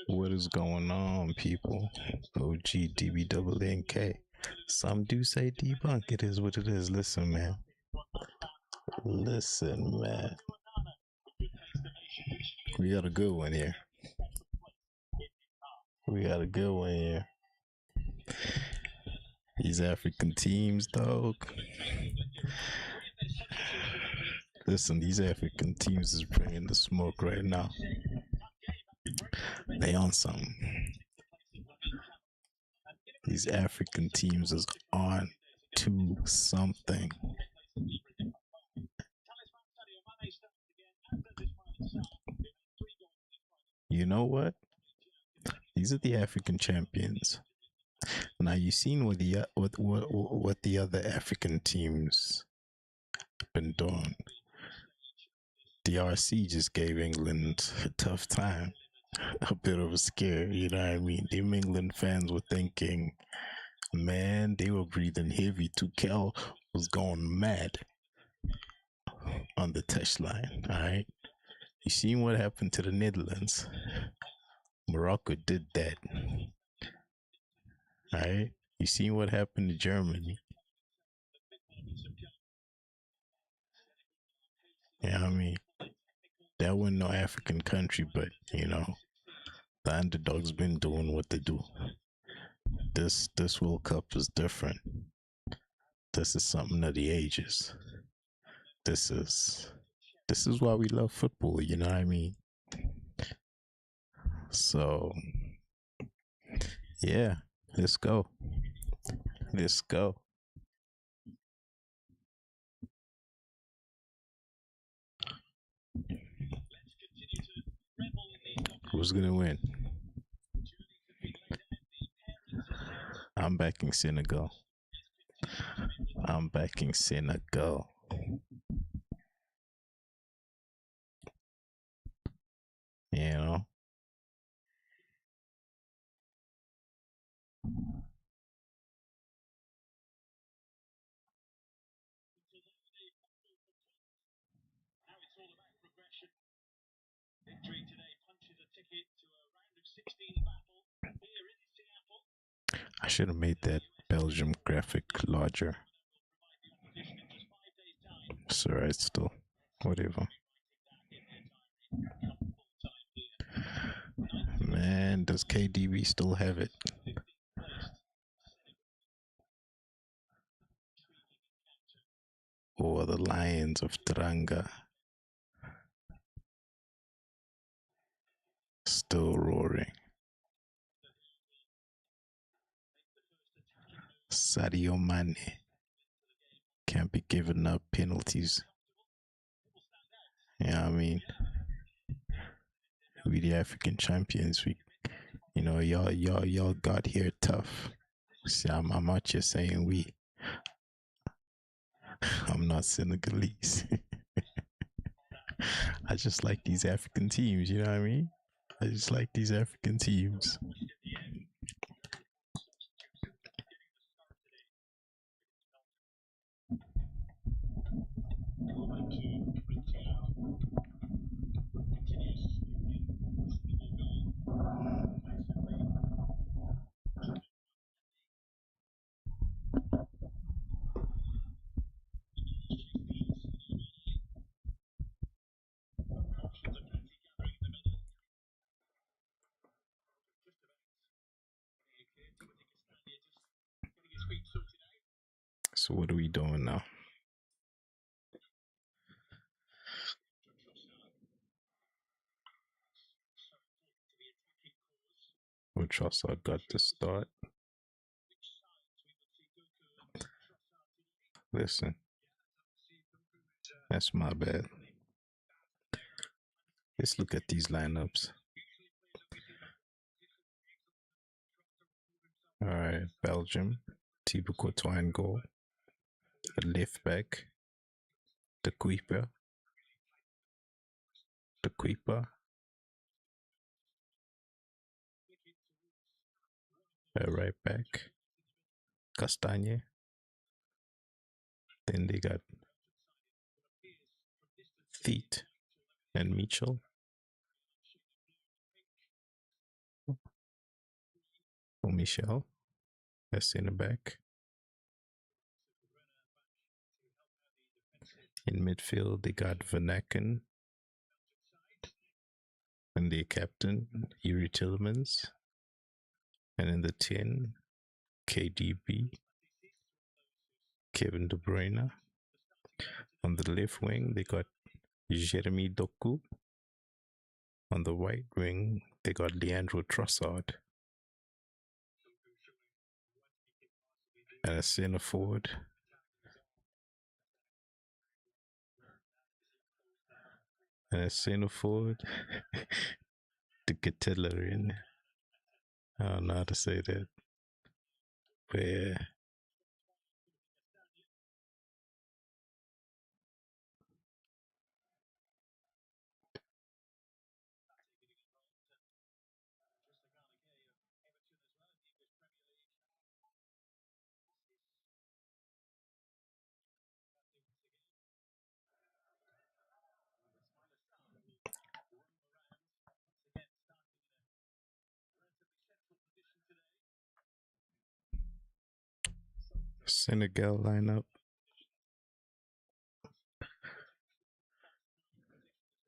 What is going on, people? OG DBNK. Some do say debunk. It is what it is. Listen, man. Listen, man. We got a good one here. We got a good one here. These African teams, dog. Listen, these African teams is bringing the smoke right now. They on something. These African teams is on to something. You know what? These are the African champions. Now you seen what the other African teams been doing. DRC just gave England a tough time, a bit of a scare. You know what I mean? Them England fans were thinking, man, they were breathing heavy. Tuchel was going mad on the touchline. All right, you seen what happened to the Netherlands? Morocco did that. All right, you seen what happened to Germany? Yeah, I mean, that wasn't no African country, but you know, the underdog's been doing what they do. This World Cup is different. This is something of the ages. This is this is why we love football, you know what I mean? So yeah, let's go. Let's go. Who's gonna win? I'm backing Senegal. I'm backing Senegal. You know? I should have made that Belgium graphic larger. It's alright still. Whatever. Man, does KDB still have it? Or the Lions of Teranga still roaring? Sadio Mane can't be giving up penalties. Yeah, I mean, we the African champions. We, you know, y'all got here tough. See, I'm not just saying we. I'm not Senegalese. I just like these African teams. You know what I mean? I just like these African teams. So what are we doing now? Well, Trossard got the start. Listen, that's my bad. Let's look at these lineups. All right, Belgium, Thibaut Courtois in goal. A left back, the keeper, a right back, Castagne. Then they got Feet and Mitchell. Michel as centre back. In midfield, they got Vanaken and their captain, Yuri Tillemans. And in the 10, KDB, Kevin De Bruyne. On the left wing, they got Jeremy Doku. On the right wing, they got Leandro Trossard. And a centre forward, the Catellarian. I don't know how to say that. Where Senegal lineup.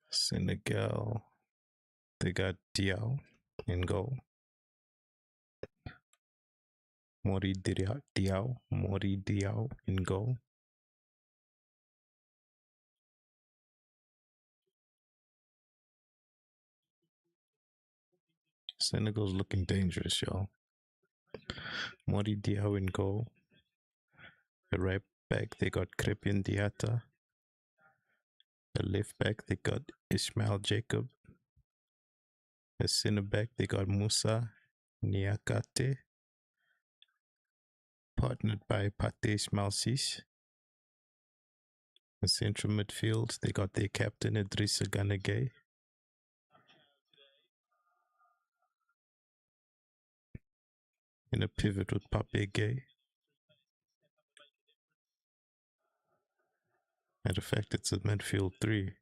Senegal, they got Diao in goal. Mori Diao in goal. Senegal's looking dangerous, y'all. Mori Diao in goal. The right back, they got Crepin Diata. The left back, they got Ismail Jacob. The centre back, they got Musa Niakate, partnered by Pathé Malsis. The central midfield, they got their captain Idrissa Ganagay. In a pivot with Pape Gay. Matter of fact, it's a midfield three.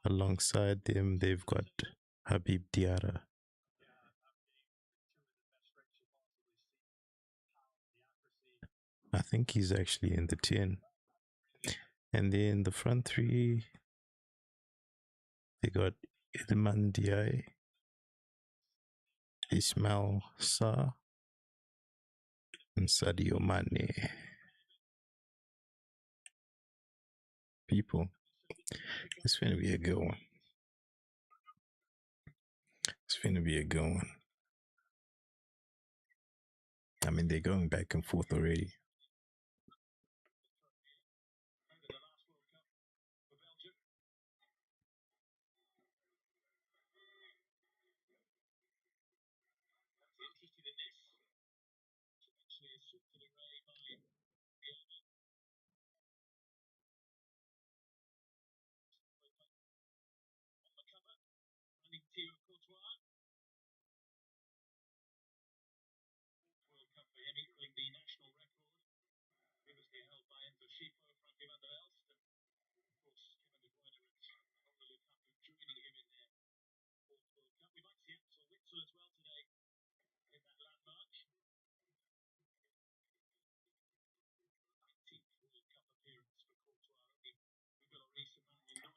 Alongside them, they've got Habib Diarra. I think he's actually in the 10. And then the front three, they got Ilman Diaye, Ismail Sarr, and Sadio Mane. People, it's going to be a good one. It's going to be a good one. I mean, they're going back and forth already.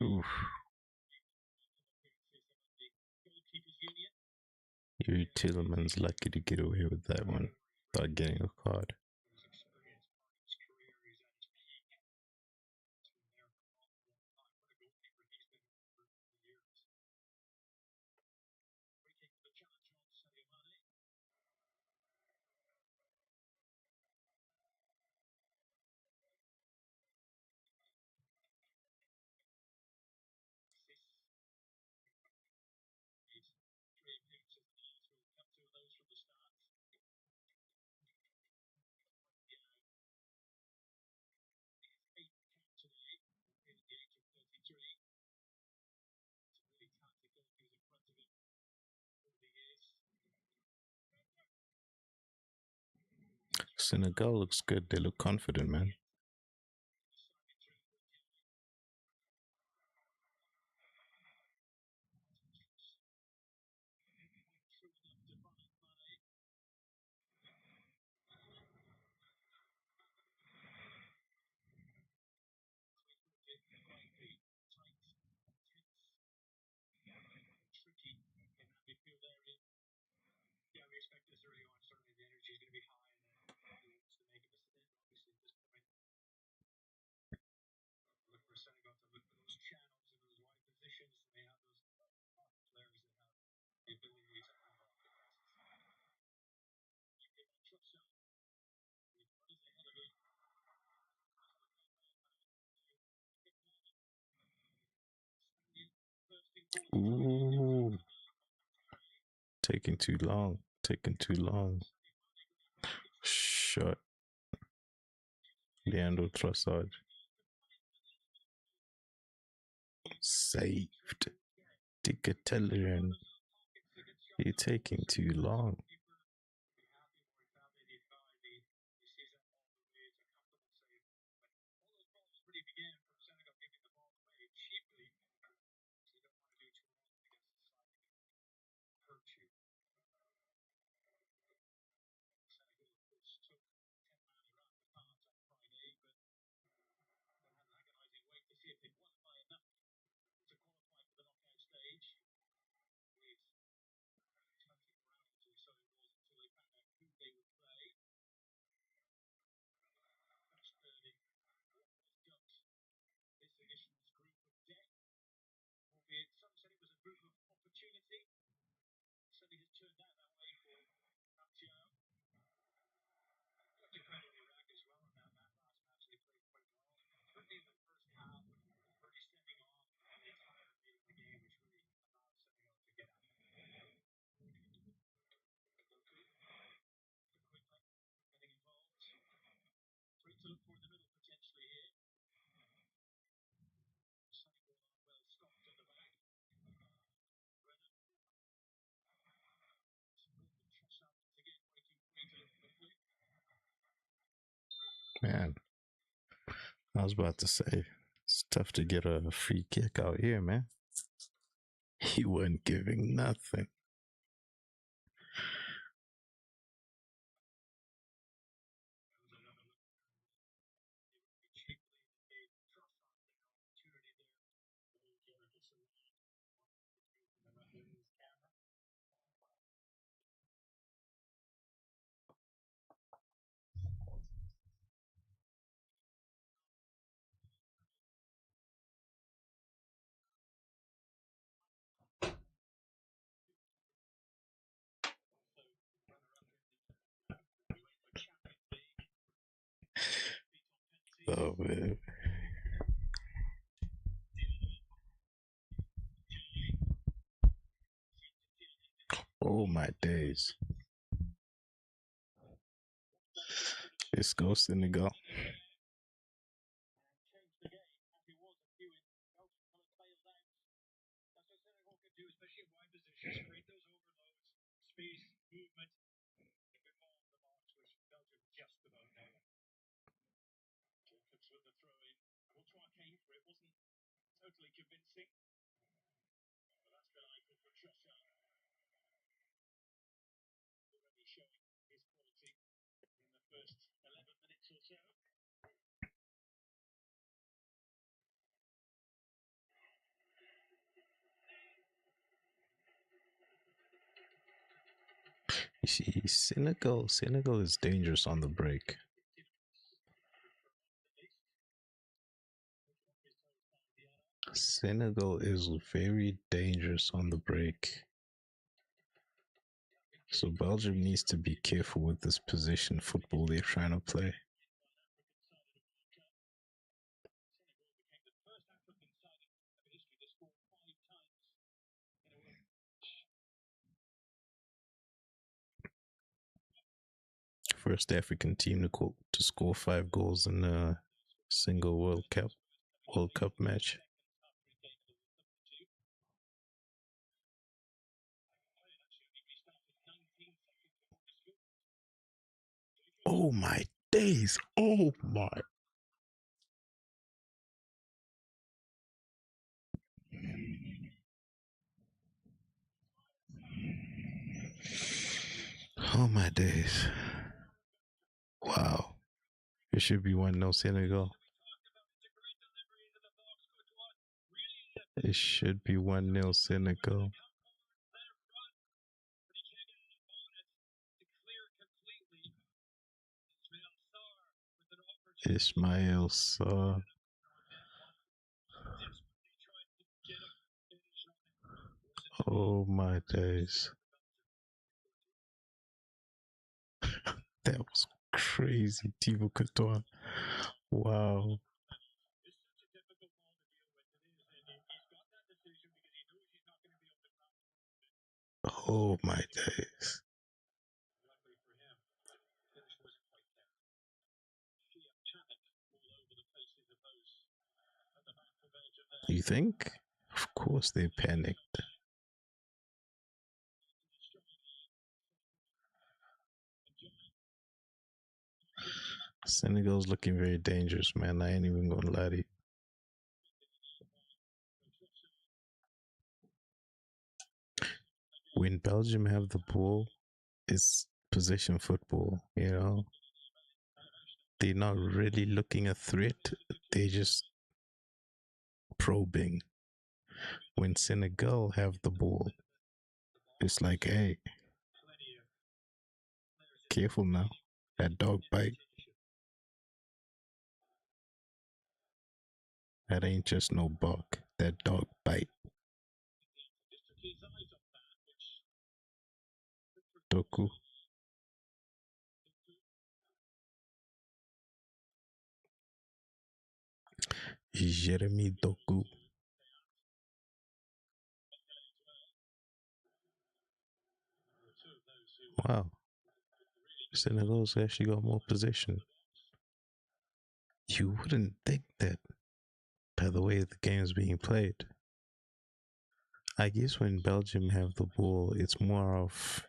Oof. Yuri Tillemans lucky to get away with that one without getting a card. Senegal looks good. They look confident, man. Ooh, taking too long. Taking too long. Shot. Leandro Trossard. Saved. Dicatellian. You're taking too long. Man, I was about to say, it's tough to get a free kick out here, man. He wasn't giving nothing. Oh, man. Oh, my days. Let's go, Senegal. You see, Senegal is dangerous on the break. Senegal is very dangerous on the break. So Belgium needs to be careful with this position football they're trying to play. First African team to score 5 goals in a single World Cup match. Oh my days! Oh my! Oh my days! Wow! It should be 1-0 Senegal. It should be 1-0 Senegal. Ismail Sarr. Oh my days. That was crazy, Thibaut Courtois. Wow. Oh my days. You think? Of course they panicked. Senegal's looking very dangerous, man. I ain't even gonna lie to you. When Belgium have the ball, it's possession football, you know? They're not really looking a threat, they're just probing. When Senegal have the ball, it's like, hey, careful now. That dog bite. That ain't just no bark. That dog bite. Doku. Jeremy Doku. Wow. Senegal's actually got more possession. You wouldn't think that by the way the game's being played. I guess when Belgium have the ball, it's more of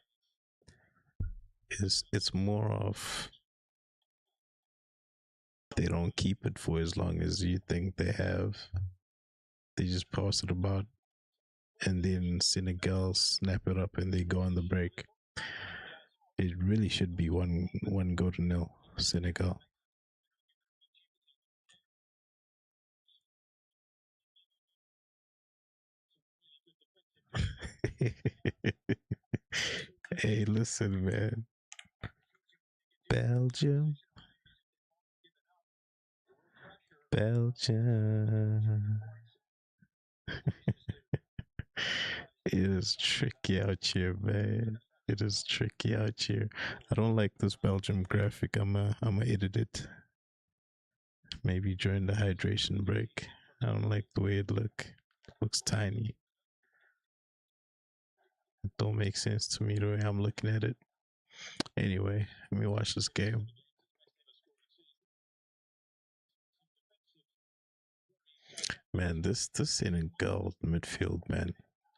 they don't keep it for as long as you think they have. They just pass it about, and then Senegal snap it up and they go on the break. It really should be one go to nil Senegal. Hey, listen, man. Belgium, Belgium. It is tricky out here, man. It is tricky out here. I don't like this Belgium graphic. I'm a edit it. Maybe during the hydration break. I don't like the way it looks tiny. It don't make sense to me the way I'm looking at it. Anyway, let me watch this game. Man, this Senegal midfield, man,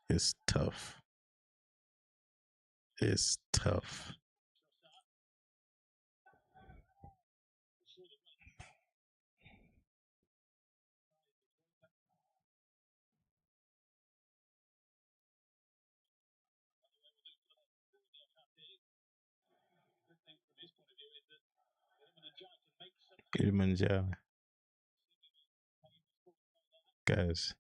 is tough. It's tough. Kilimanjaro, guys,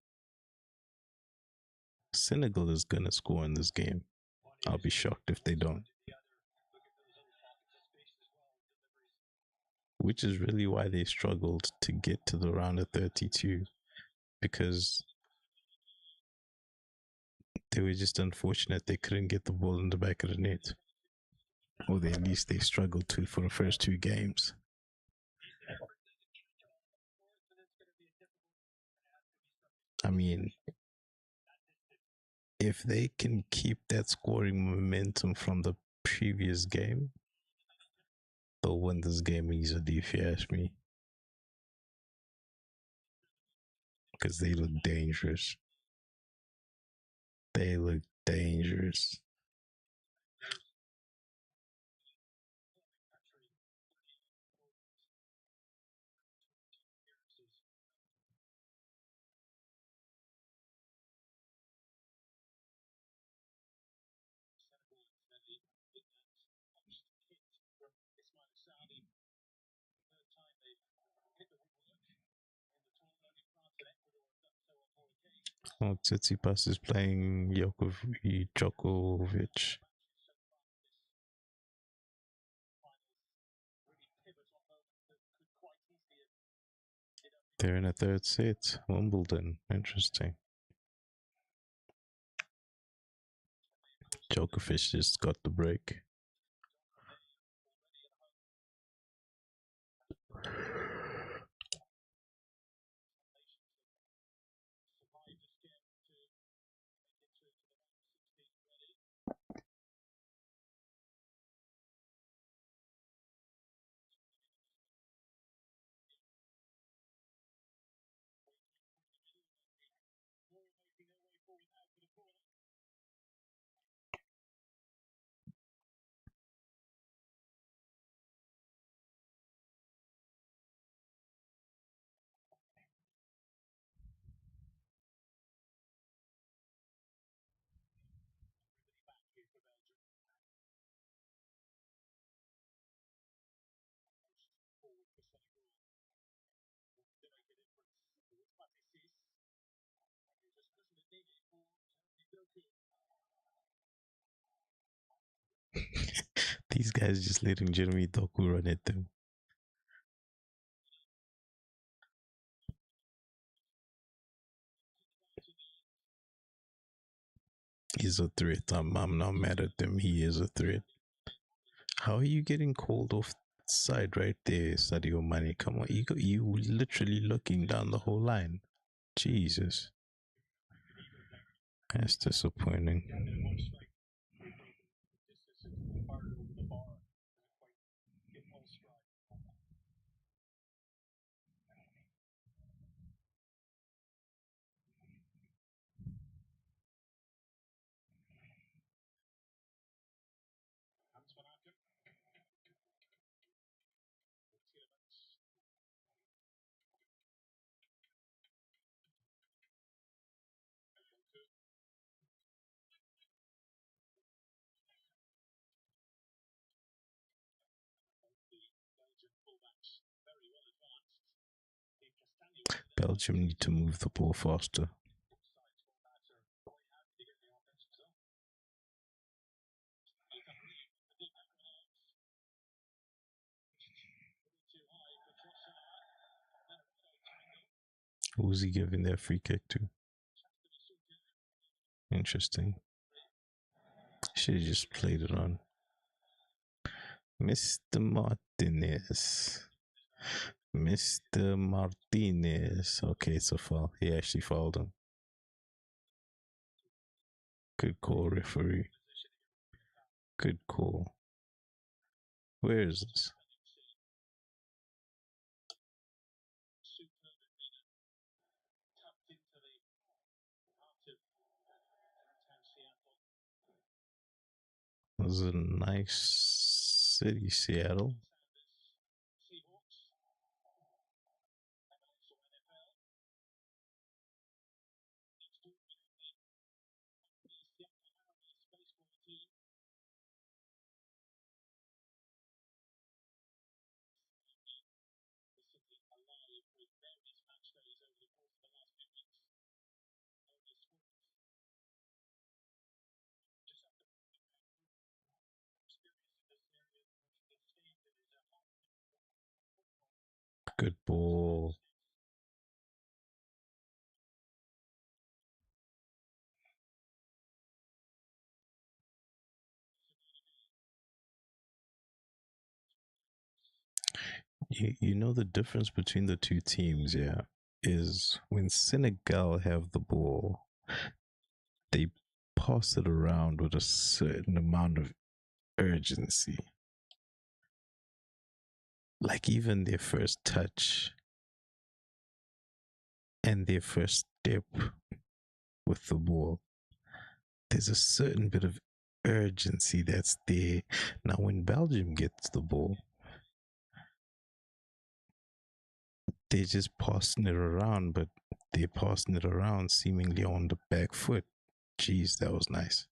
Senegal is gonna score in this game. I'll be shocked if they don't. Which is really why they struggled to get to the round of 32 because they were just unfortunate they couldn't get the ball in the back of the net. Or at least they struggled to for the first two games. I mean, if they can keep that scoring momentum from the previous game, they'll win this game easily, if you ask me, because they look dangerous. They look dangerous. Oh, Tsitsipas is playing Djokovic. They're in a third set. Wimbledon. Interesting. Djokovic just got the break. These guys just letting Jeremy Doku run at them. He's a threat. I'm not mad at them. He is a threat. How are you getting called off side right there, Sadio Mane? Come on, you literally looking down the whole line. Jesus, that's disappointing. Belgium need to move the ball faster. Who's he giving that free kick to? Interesting. Should have just played it on. Mr. Martinez. Mr. Martinez. Okay, it's a foul. He actually fouled him. Good call, referee. Good call. Where is this? It was a nice city, Seattle. Good ball. You know the difference between the two teams, yeah, is when Senegal have the ball, they pass it around with a certain amount of urgency. Like even their first touch and their first step with the ball, there's a certain bit of urgency that's there. Now, when Belgium gets the ball, they're just passing it around, but they're passing it around seemingly on the back foot. Jeez, that was nice.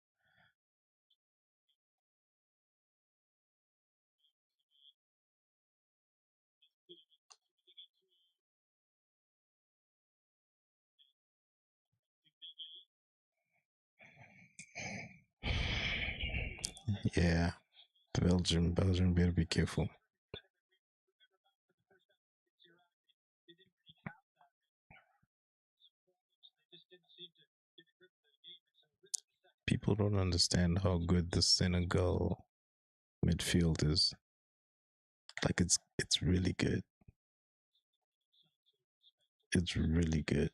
Yeah, Belgium better be careful. People don't understand how good the Senegal midfield is. Like it's really good. It's really good.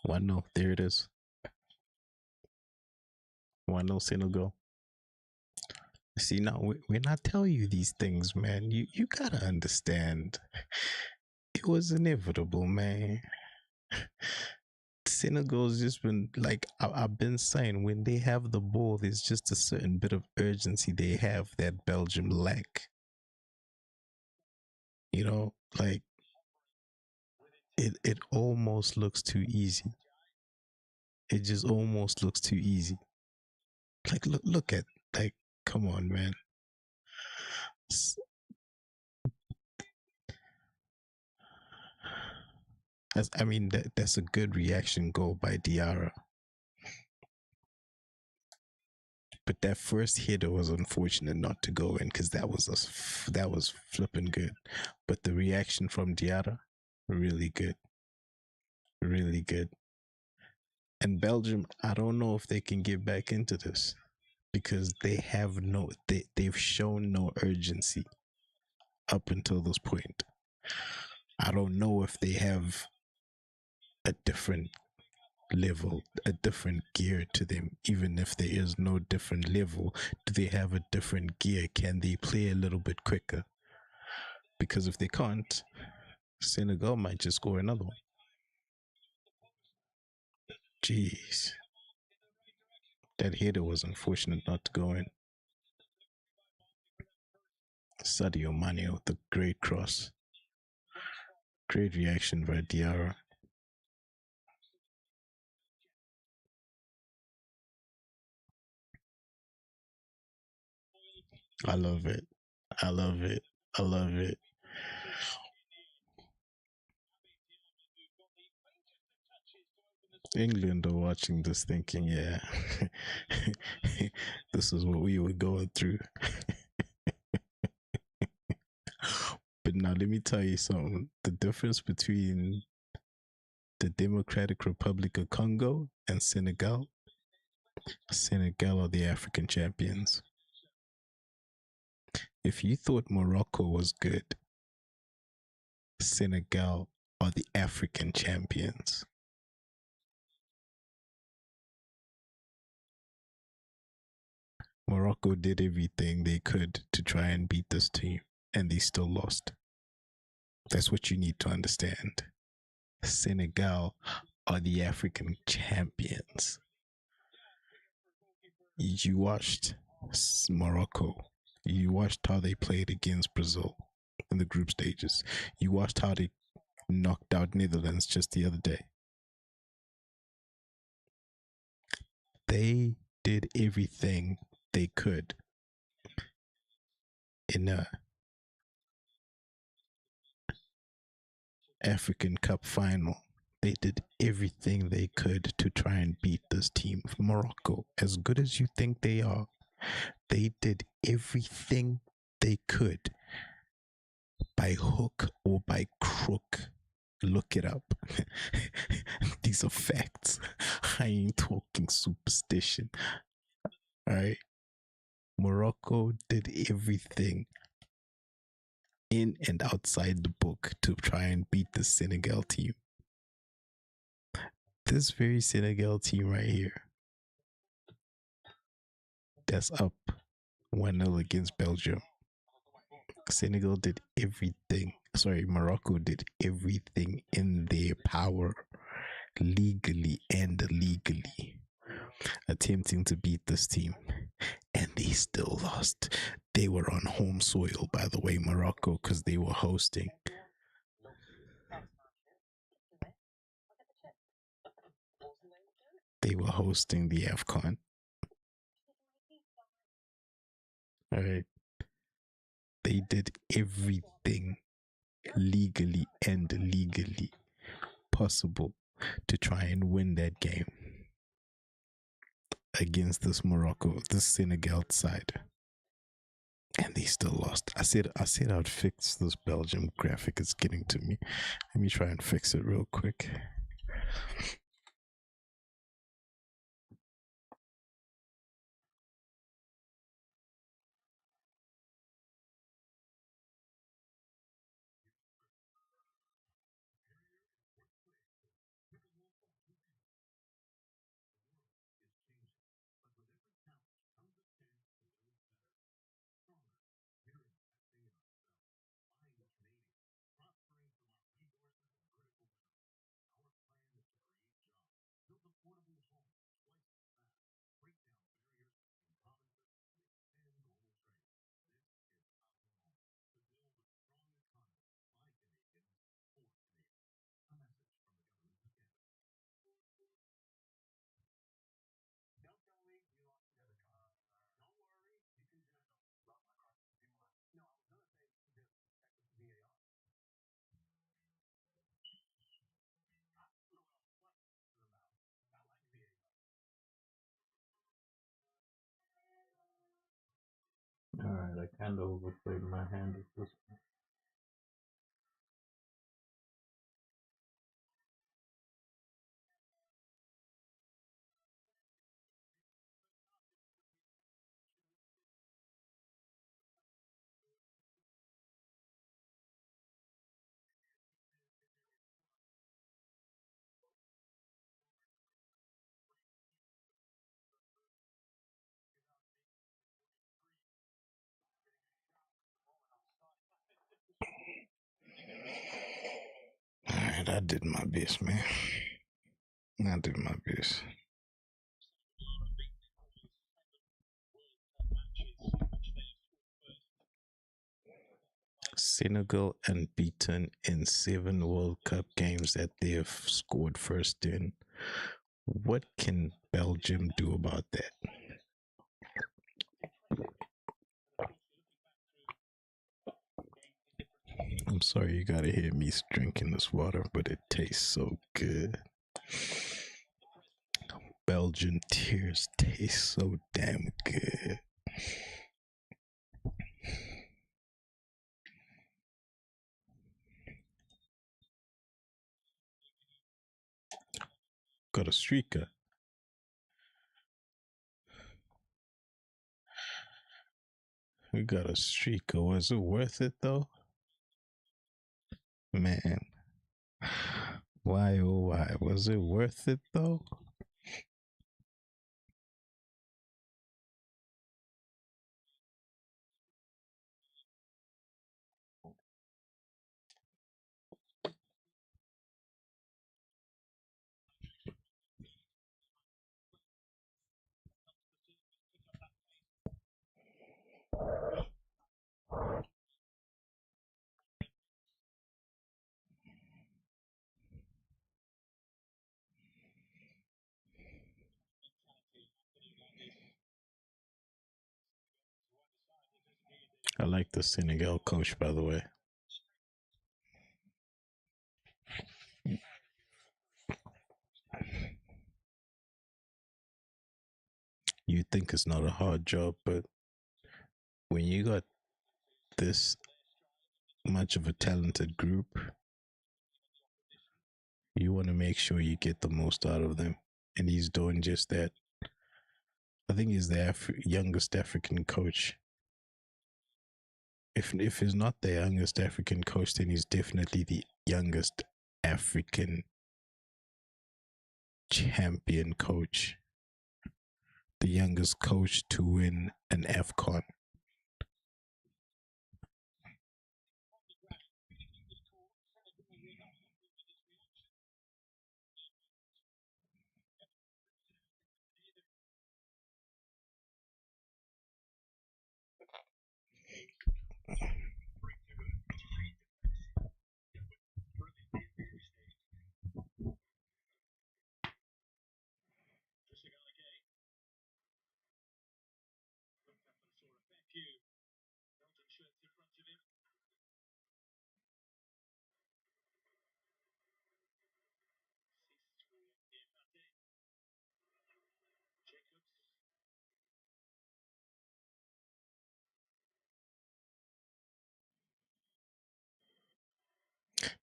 1-0. There it is. 1-0 Senegal. See now when I tell you these things, man, you gotta understand. It was inevitable, man. Senegal's just been like I've been saying when they have the ball, there's just a certain bit of urgency they have that Belgium lack. You know, like it almost looks too easy. It just almost looks too easy. Like look at like come on, man. I mean, that's a good reaction goal by Diarra. But that first hitter was unfortunate not to go in because that was flipping good. But the reaction from Diarra, really good, really good. And Belgium, I don't know if they can get back into this because they've shown no urgency up until this point. I don't know if they have a different level, a different gear to them. Even if there is no different level, do they have a different gear? Can they play a little bit quicker? Because if they can't, Senegal might just score another one. Jeez, that header was unfortunate not to go in. Sadio Mane with a great cross, great reaction by Diarra. I love it. I love it. I love it. England are watching this thinking, yeah, this is what we were going through. But now let me tell you something. The difference between the Democratic Republic of Congo and Senegal are the African champions. If you thought Morocco was good, Senegal are the African champions. Morocco did everything they could to try and beat this team, and they still lost. That's what you need to understand. Senegal are the African champions. You watched Morocco. You watched how they played against Brazil in the group stages. You watched how they knocked out Netherlands just the other day. They did everything they could in a African Cup final. They did everything they could to try and beat this team. Morocco, as good as you think they are, they did everything they could by hook or by crook. Look it up. These are facts. I ain't talking superstition. All right. Morocco did everything in and outside the book to try and beat the Senegal team. This very Senegal team right here, that's up 1-0 against Belgium. Senegal did everything. Sorry, Morocco did everything in their power, legally and illegally, attempting to beat this team. And they still lost. They were on home soil, by the way, Morocco, because they were hosting. They were hosting the AFCON. All right. They did everything legally and illegally possible to try and win that game against this Senegal side. And they still lost. I said I'd fix this Belgium graphic. It's getting to me. Let me try and fix it real quick. Alright, I kind of overplayed my hand with this one. Alright, I did my best, man. I did my best. Senegal unbeaten in 7 World Cup games that they have scored first in. What can Belgium do about that? I'm sorry you gotta hear me drinking this water, but it tastes so good. Belgian tears taste so damn good. Got a streaker. We got a streaker. Was it worth it though? Man. Why oh why? Was it worth it though? I like the Senegal coach, by the way. You think it's not a hard job, but when you got this much of a talented group, you want to make sure you get the most out of them. And he's doing just that. I think he's the youngest African coach. If he's not the youngest African coach, then he's definitely the youngest African champion coach. The youngest coach to win an AFCON.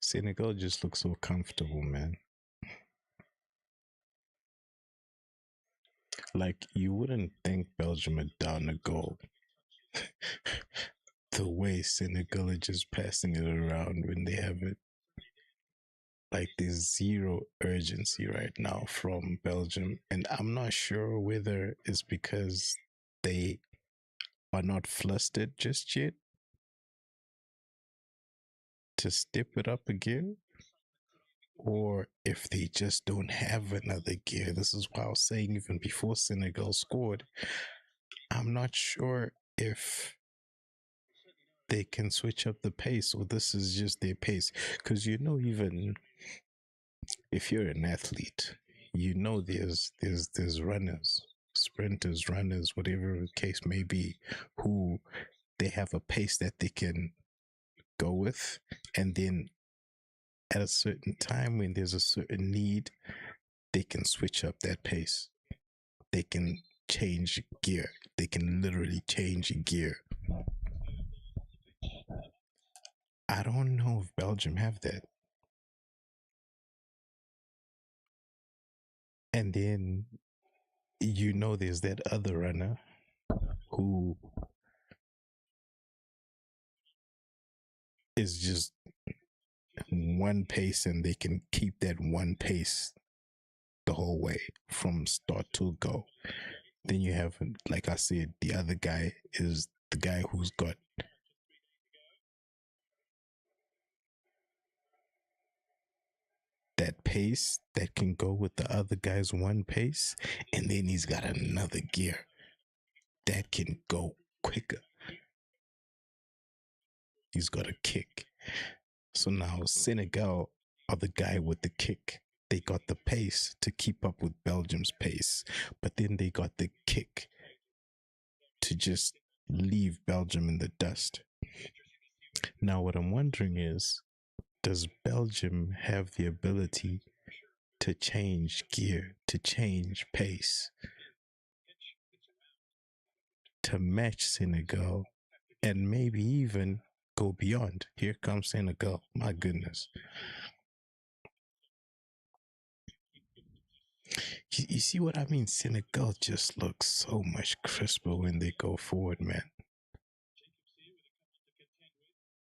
Senegal just looks so comfortable, man. Like you wouldn't think Belgium are down a goal. The way Senegal are just passing it around when they have it. Like there's zero urgency right now from Belgium. And I'm not sure whether it's because they are not flustered just yet to step it up again, or if they just don't have another gear. This is why I was saying even before Senegal scored, I'm not sure if they can switch up the pace or this is just their pace. Because even if you're an athlete, there's runners, sprinters, runners, whatever the case may be, who they have a pace that they can go with, and then at a certain time when there's a certain need, they can switch up that pace. They can change gear. They can literally change gear. I don't know if Belgium have that. And then there's that other runner who is just one pace, and they can keep that one pace the whole way from start to go. Then you have, like I said, the other guy is the guy who's got that pace that can go with the other guy's one pace, and then he's got another gear that can go quicker. He's got a kick. So now Senegal are the guy with the kick. They got the pace to keep up with Belgium's pace, but then they got the kick to just leave Belgium in the dust. Now, what I'm wondering is, does Belgium have the ability to change gear, to change pace, to match Senegal, and maybe even go beyond? Here comes Senegal. My goodness. You see what I mean? Senegal just looks so much crisper when they go forward, man.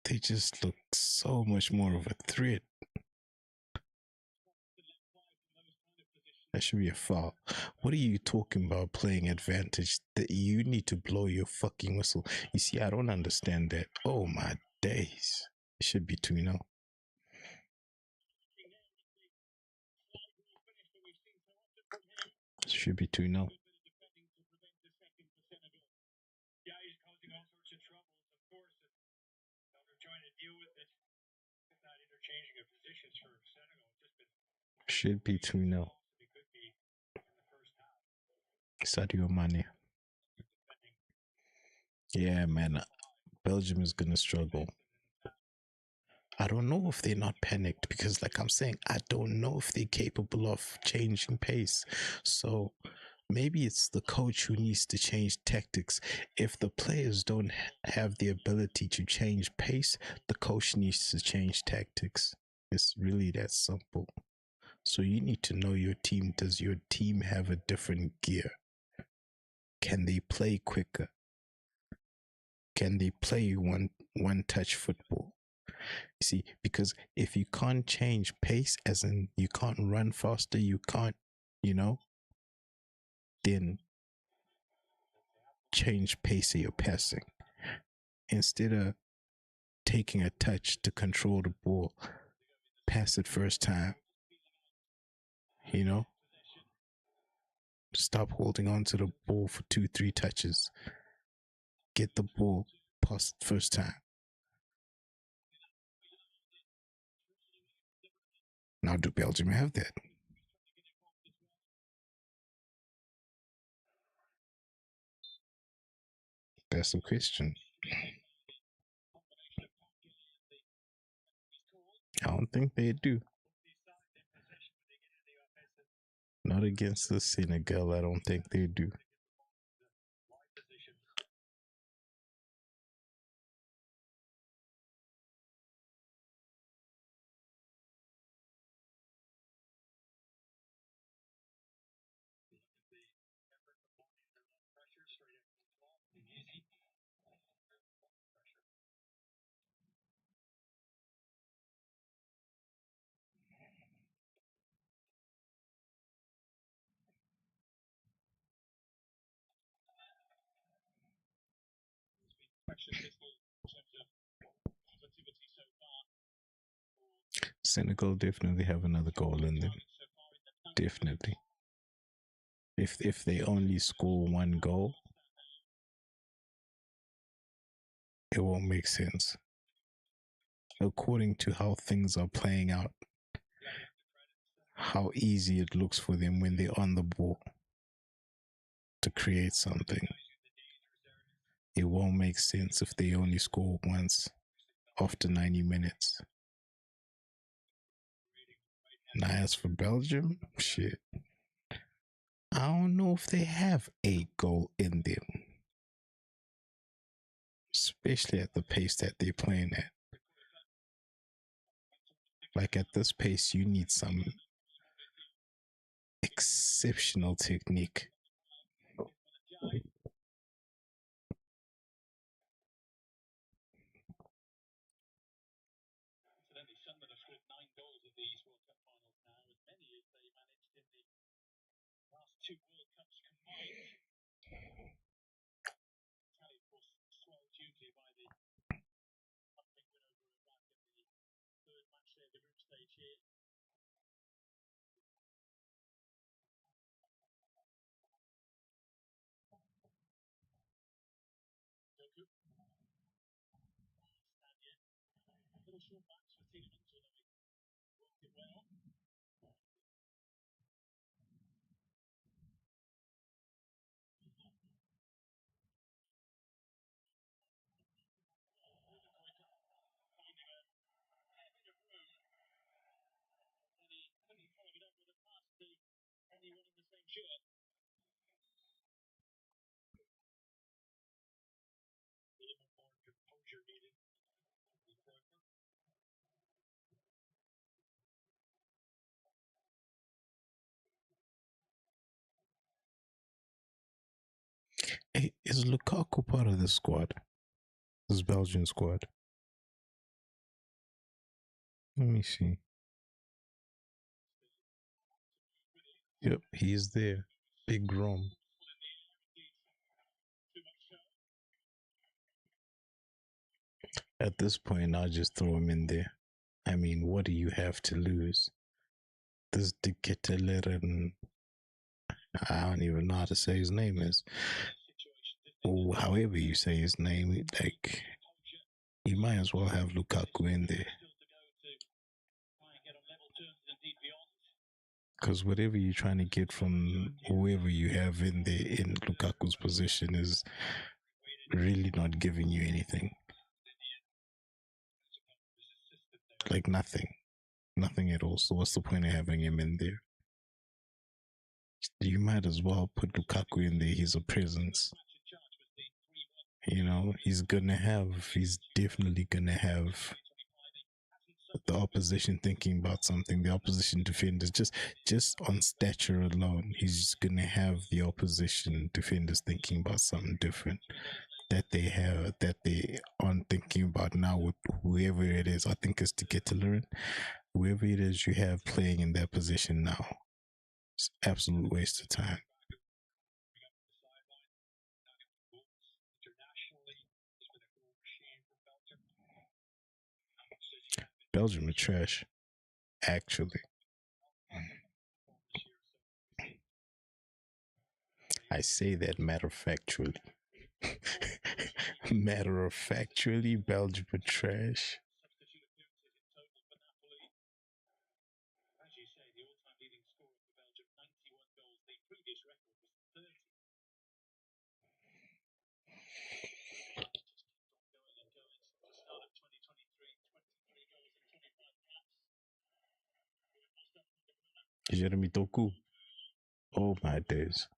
They just look so much more of a threat. That should be a foul. What are you talking about playing advantage? That you need to blow your fucking whistle. You see, I don't understand that. Oh my days. It should be 2-0. It should be 2-0. Should be 2-0. Sadio Mane. Yeah, man. Belgium is gonna struggle. I don't know if they're not panicked because, like I'm saying, I don't know if they're capable of changing pace. So maybe it's the coach who needs to change tactics. If the players don't have the ability to change pace, the coach needs to change tactics. It's really that simple. So you need to know your team. Does your team have a different gear? Can they play quicker? Can they play one touch football? See, because if you can't change pace, as in you can't run faster, you can't, you know, then change pace of your passing. Instead of taking a touch to control the ball, pass it first time, you know, stop holding on to the ball for 2, 3 touches. Get the ball, pass it first time. Now, do Belgium have that? That's the question. I don't think they do. Not against the Senegal. I don't think they do. Senegal definitely have another goal in them. Definitely. If they only score one goal, it won't make sense. According to how things are playing out, how easy it looks for them when they're on the ball to create something, it won't make sense if they only score once after 90 minutes. Now, as for Belgium, shit, I don't know if they have a goal in them, especially at the pace that they're playing at. Like at this pace, you need some exceptional technique. Hey, is Lukaku part of this squad? This Belgian squad? Let me see. Yep, he's there. Big Rom. At this point, I'll just throw him in there. I mean, what do you have to lose? This Diketelerin, I don't even know how to say his name is. Or however you say his name, like, you might as well have Lukaku in there. Because whatever you're trying to get from whoever you have in there in Lukaku's position is really not giving you anything. Like nothing at all. So what's the point of having him in there? You might as well put Lukaku in there. He's a presence. You know, he's definitely gonna have the opposition thinking about something. The opposition defenders, just on stature alone, he's gonna have the opposition defenders thinking about something different that they aren't thinking about now with whoever it is. I think it's to get to learn whoever it is you have playing in that position now. It's absolute waste of time. Belgium are trash, actually. I say that matter of factually. Matter of factually, Belgium are trash. Jeremy Doku. Oh my days.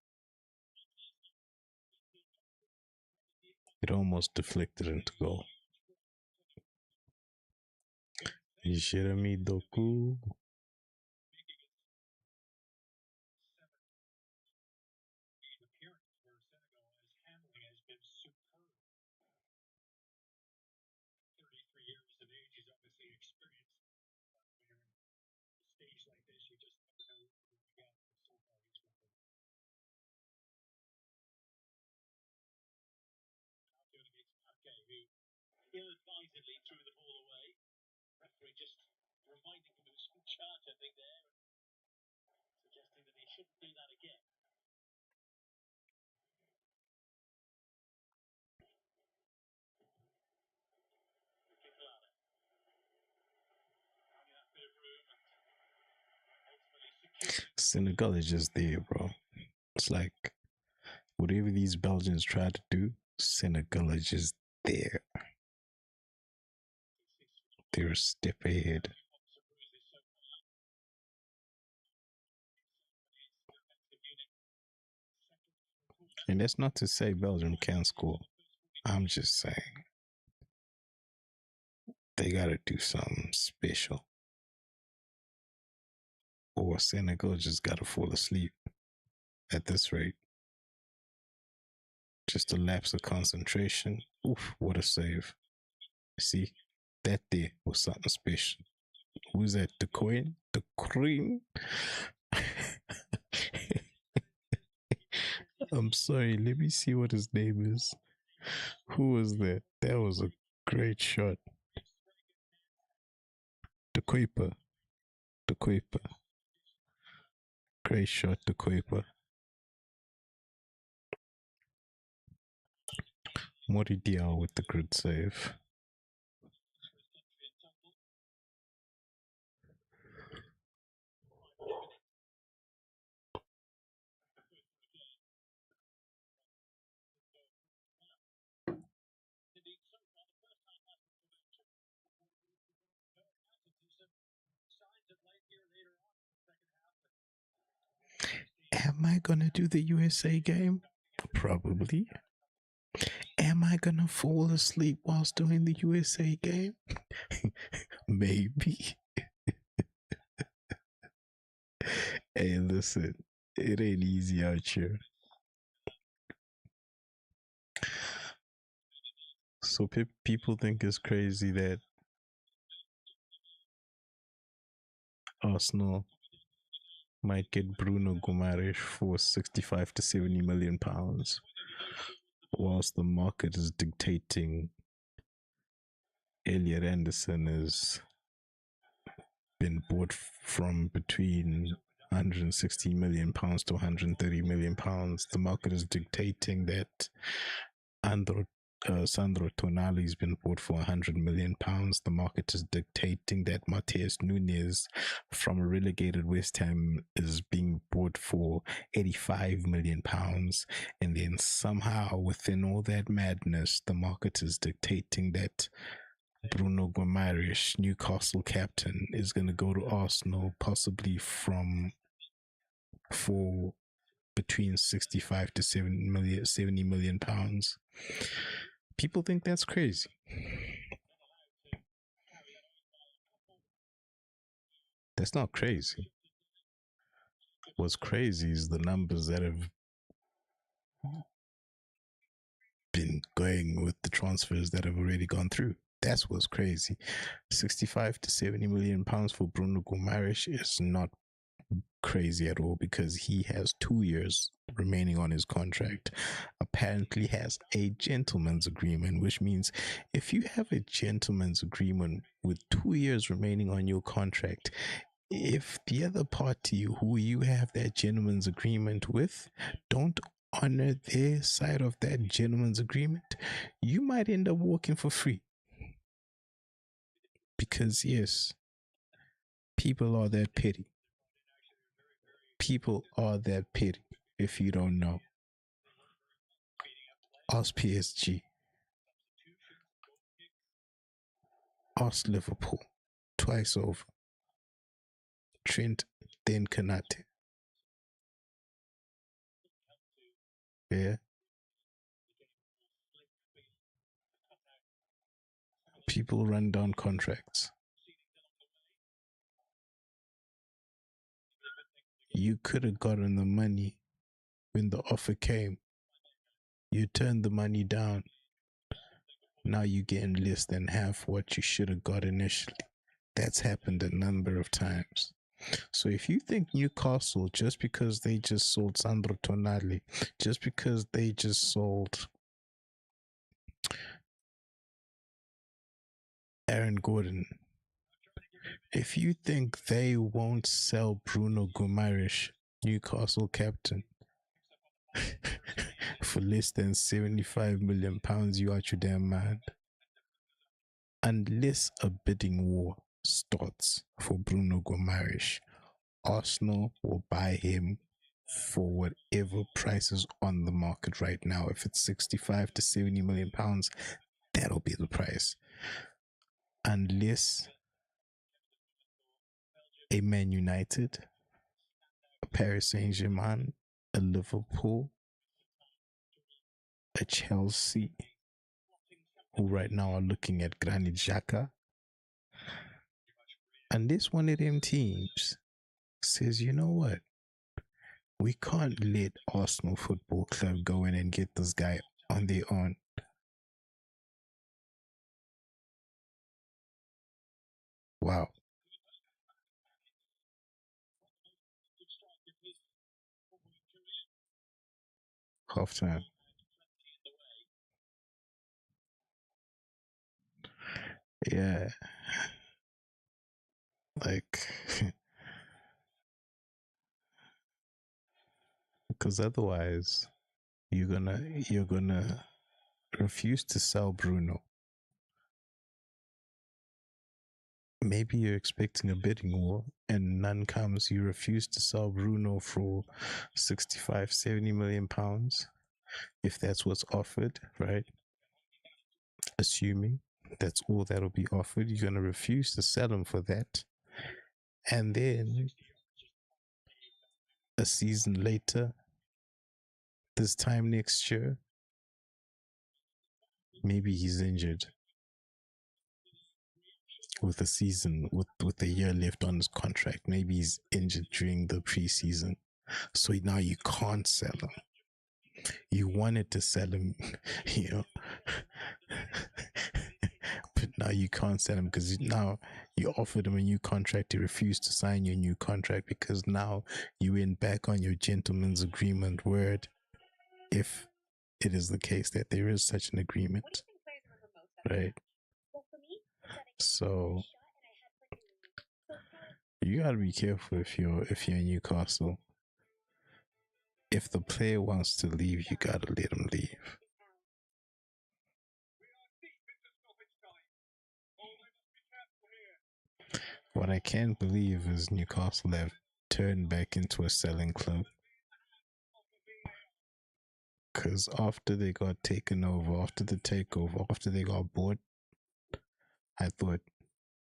It almost deflected into goal. Jeremy Doku. Senegal is just there, bro. It's like whatever these Belgians try to do, Senegal is just there. They're a step ahead. And that's not to say Belgium can't score. I'm just saying they gotta do something special. or Senegal just gotta fall asleep at this rate. Just a lapse of concentration. Oof, what a save. See, that there was something special. Who's that? The coin? The cream? I'm sorry, let me see what his name is. Who was that? That was a great shot. The Kuiper. The Kuiper. Great shot, the Kuiper. Mori Diao with the good save. Am I gonna do the USA game? Probably. Am I gonna fall asleep whilst doing the USA game? Maybe. Hey, listen, it ain't easy out here. So people think it's crazy that Arsenal might get Bruno Guimaraes for 65 to 70 million pounds, whilst the market is dictating Elliot Anderson has been bought from between 160 million pounds to 130 million pounds. The market is dictating that Sandro Tonali's been bought for 100 million pounds. The market is dictating that Mateus Nunes from a relegated West Ham is being bought for 85 million pounds. And then somehow within all that madness, the market is dictating that Bruno Guimaraes, Newcastle captain, is going to go to Arsenal possibly for between 65 to 70 million pounds. People think that's crazy. That's not crazy. What's crazy is the numbers that have been going with the transfers that have already gone through. That's what's crazy. 65 to 70 million pounds for Bruno Guimaraes is not crazy at all because he has 2 years remaining on his contract. Apparently has a gentleman's agreement, which means if you have a gentleman's agreement with 2 years remaining on your contract, if the other party who you have that gentleman's agreement with don't honor their side of that gentleman's agreement, you might end up working for free. Because yes, people are that petty. People are that petty. If you don't know, ask PSG, ask Liverpool, twice over. Trent, then Kanate. Yeah. People run down contracts. You could have gotten the money when the offer came. You turned the money down. Now you're getting less than half what you should have got initially. That's happened a number of times. So if you think Newcastle, just because they just sold Sandro Tonali, just because they just sold Aaron Gordon, if you think they won't sell Bruno Guimaraes, Newcastle captain, for less than 75 million pounds, you out your damn mind. Unless a bidding war starts for Bruno Guimaraes, Arsenal will buy him for whatever price is on the market right now. If it's 65 to 70 million pounds, that'll be the price. Unless a Man United, a Paris Saint-Germain, a Liverpool, a Chelsea, who right now are looking at Granit Xhaka, unless one of them teams says, you know what? We can't let Arsenal Football Club go in and get this guy on their own. Wow. Half time. Yeah. Like, because otherwise you're gonna refuse to sell Bruno. Maybe you're expecting a bidding war and none comes. You refuse to sell Bruno for 65, 70 million pounds, if that's what's offered, right? Assuming that's all that'll be offered, you're gonna refuse to sell him for that. And then a season later, this time next year, maybe he's injured with a season with a year left on his contract. Maybe he's injured during the preseason. So now you can't sell him. You wanted to sell him, you know. But now you can't sell him because now you offered him a new contract. He refused to sign your new contract because now you went back on your gentleman's agreement word, if it is the case that there is such an agreement, right? So you gotta be careful if you're Newcastle. If the player wants to leave, you gotta let him leave. What I can't believe is Newcastle have turned back into a selling club. Because after they got taken over, after the takeover, after they got bought, I thought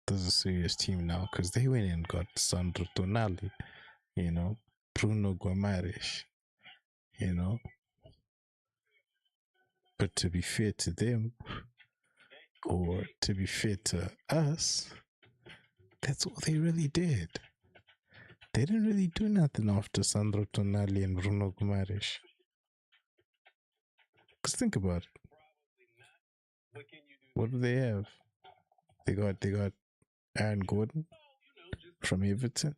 there's a serious team now. Because they went and got Sandro Tonali, you know, Bruno Guimaraes, you know. But to be fair to them, or to be fair to us, that's all they really did. They didn't really do nothing after Sandro Tonali and Bruno Guimaraes. Because think about it. What do they have? They got Aaron Gordon from Everton,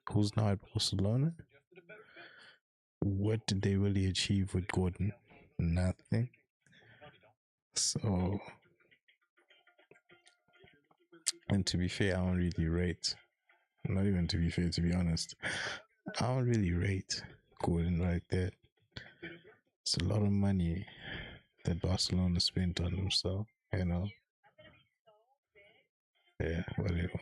who's now at Barcelona. What did they really achieve with Gordon? Nothing. So, and to be fair, I don't really rate. Not even to be fair, to be honest, I don't really rate Gordon like that. It's a lot of money that Barcelona spent on himself, you know. Yeah, whatever.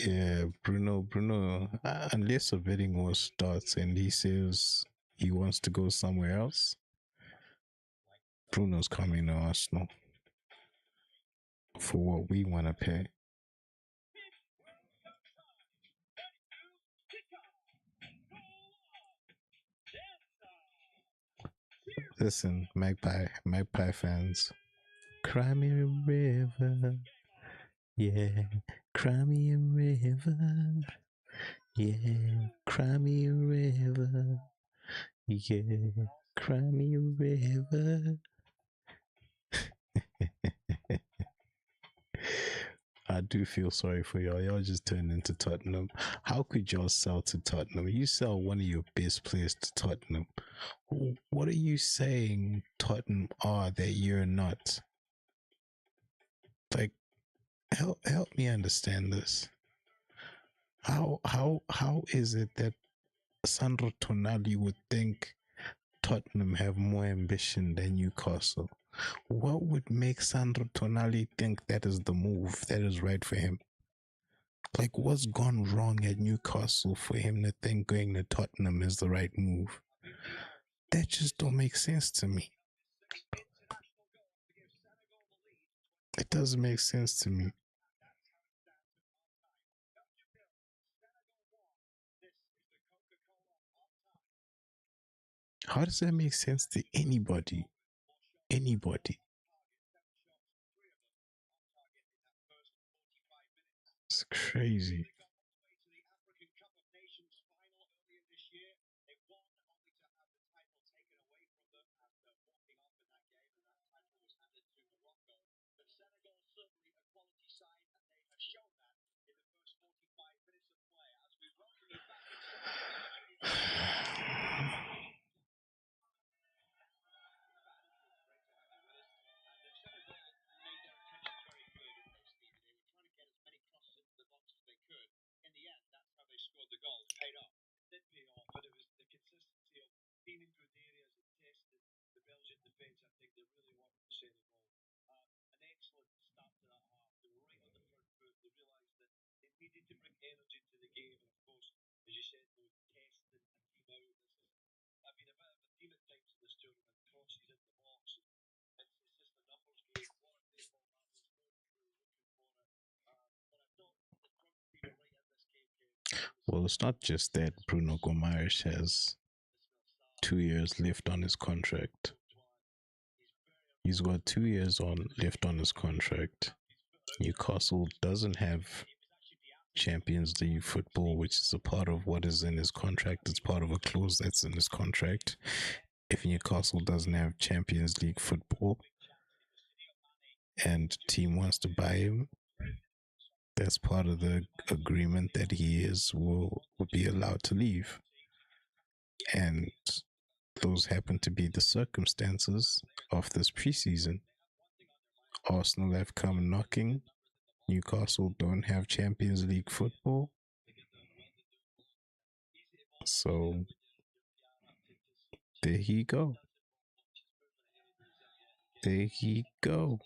Yeah, Bruno, unless a bidding war starts and he says he wants to go somewhere else, Bruno's coming to Arsenal for what we want to pay. Listen, Magpie fans, cry me a river, yeah, cry me a river, yeah, cry me a river, yeah, cry me a river. I do feel sorry for y'all. Y'all just turned into Tottenham. How could y'all sell to Tottenham? You sell one of your best players to Tottenham. What are you saying Tottenham are that you're not? Like, help me understand this. How is it that Sandro Tonali would think Tottenham have more ambition than Newcastle? What would make Sandro Tonali think that is the move that is right for him? Like, what's gone wrong at Newcastle for him to think going to Tottenham is the right move? That just don't make sense to me. It doesn't make sense to me. How does that make sense to anybody? Anybody. It's crazy. Well, it's not just that Bruno Gomes has 2 years left on his contract. He's got 2 years on left on his contract. Newcastle doesn't have Champions League football, which is a part of what is in his contract. It's part of a clause that's in his contract. If Newcastle doesn't have Champions League football and team wants to buy him, that's part of the agreement that he will be allowed to leave. And those happen to be the circumstances of this preseason. Arsenal have come knocking. Newcastle don't have Champions League football. So there he go. There he go.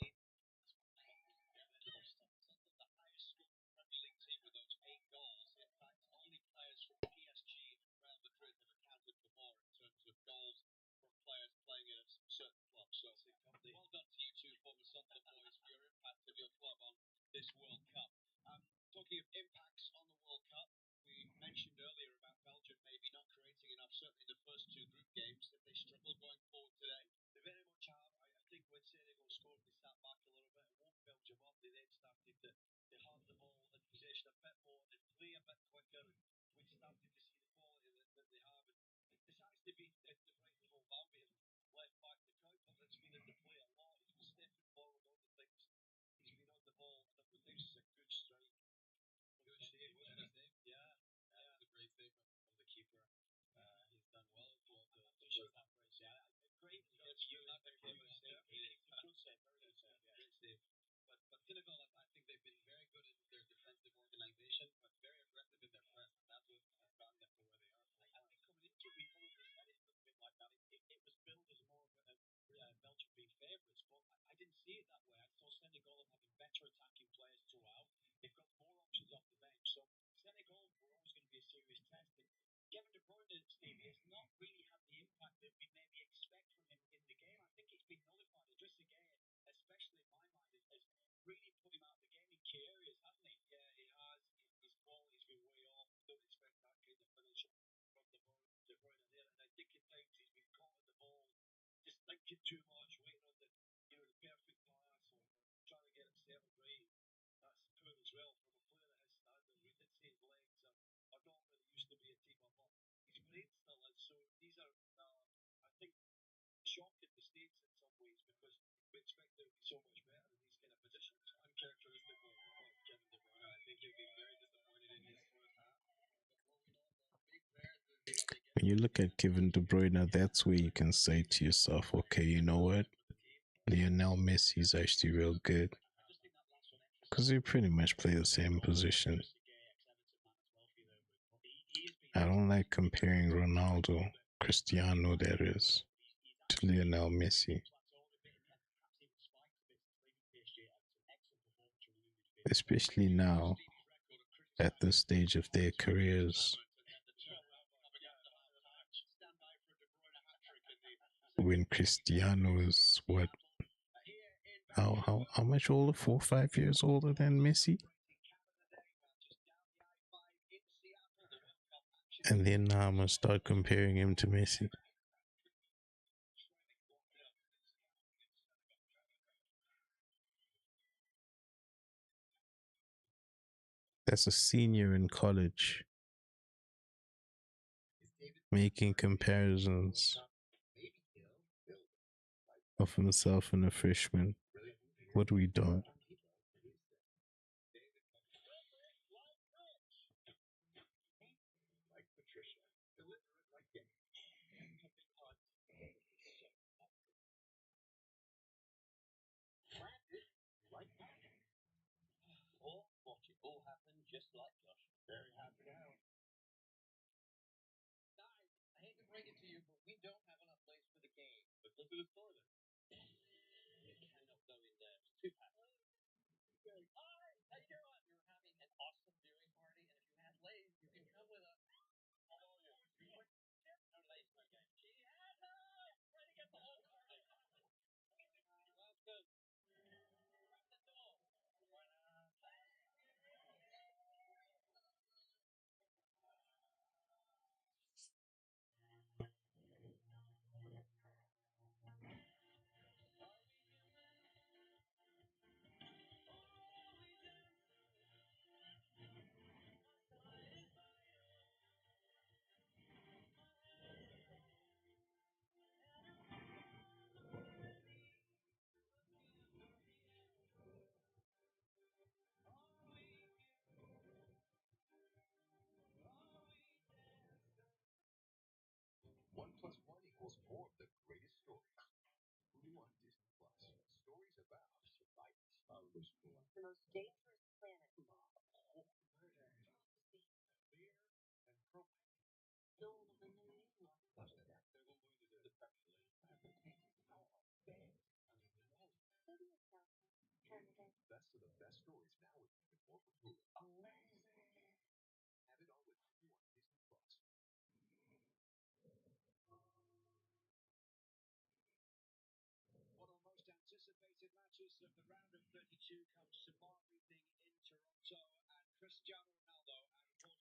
When you look at Kevin De Bruyne, that's where you can say to yourself, okay, you know what? Lionel Messi is actually real good. Because they pretty much play the same position. I don't like comparing Ronaldo, Cristiano, that is, to Lionel Messi. Especially now. at this stage of their careers, when Cristiano is what, how much older? 4 or 5 years older than Messi, and then now I'm gonna start comparing him to Messi. That's a senior in college making comparisons of himself and a freshman. What are we doing?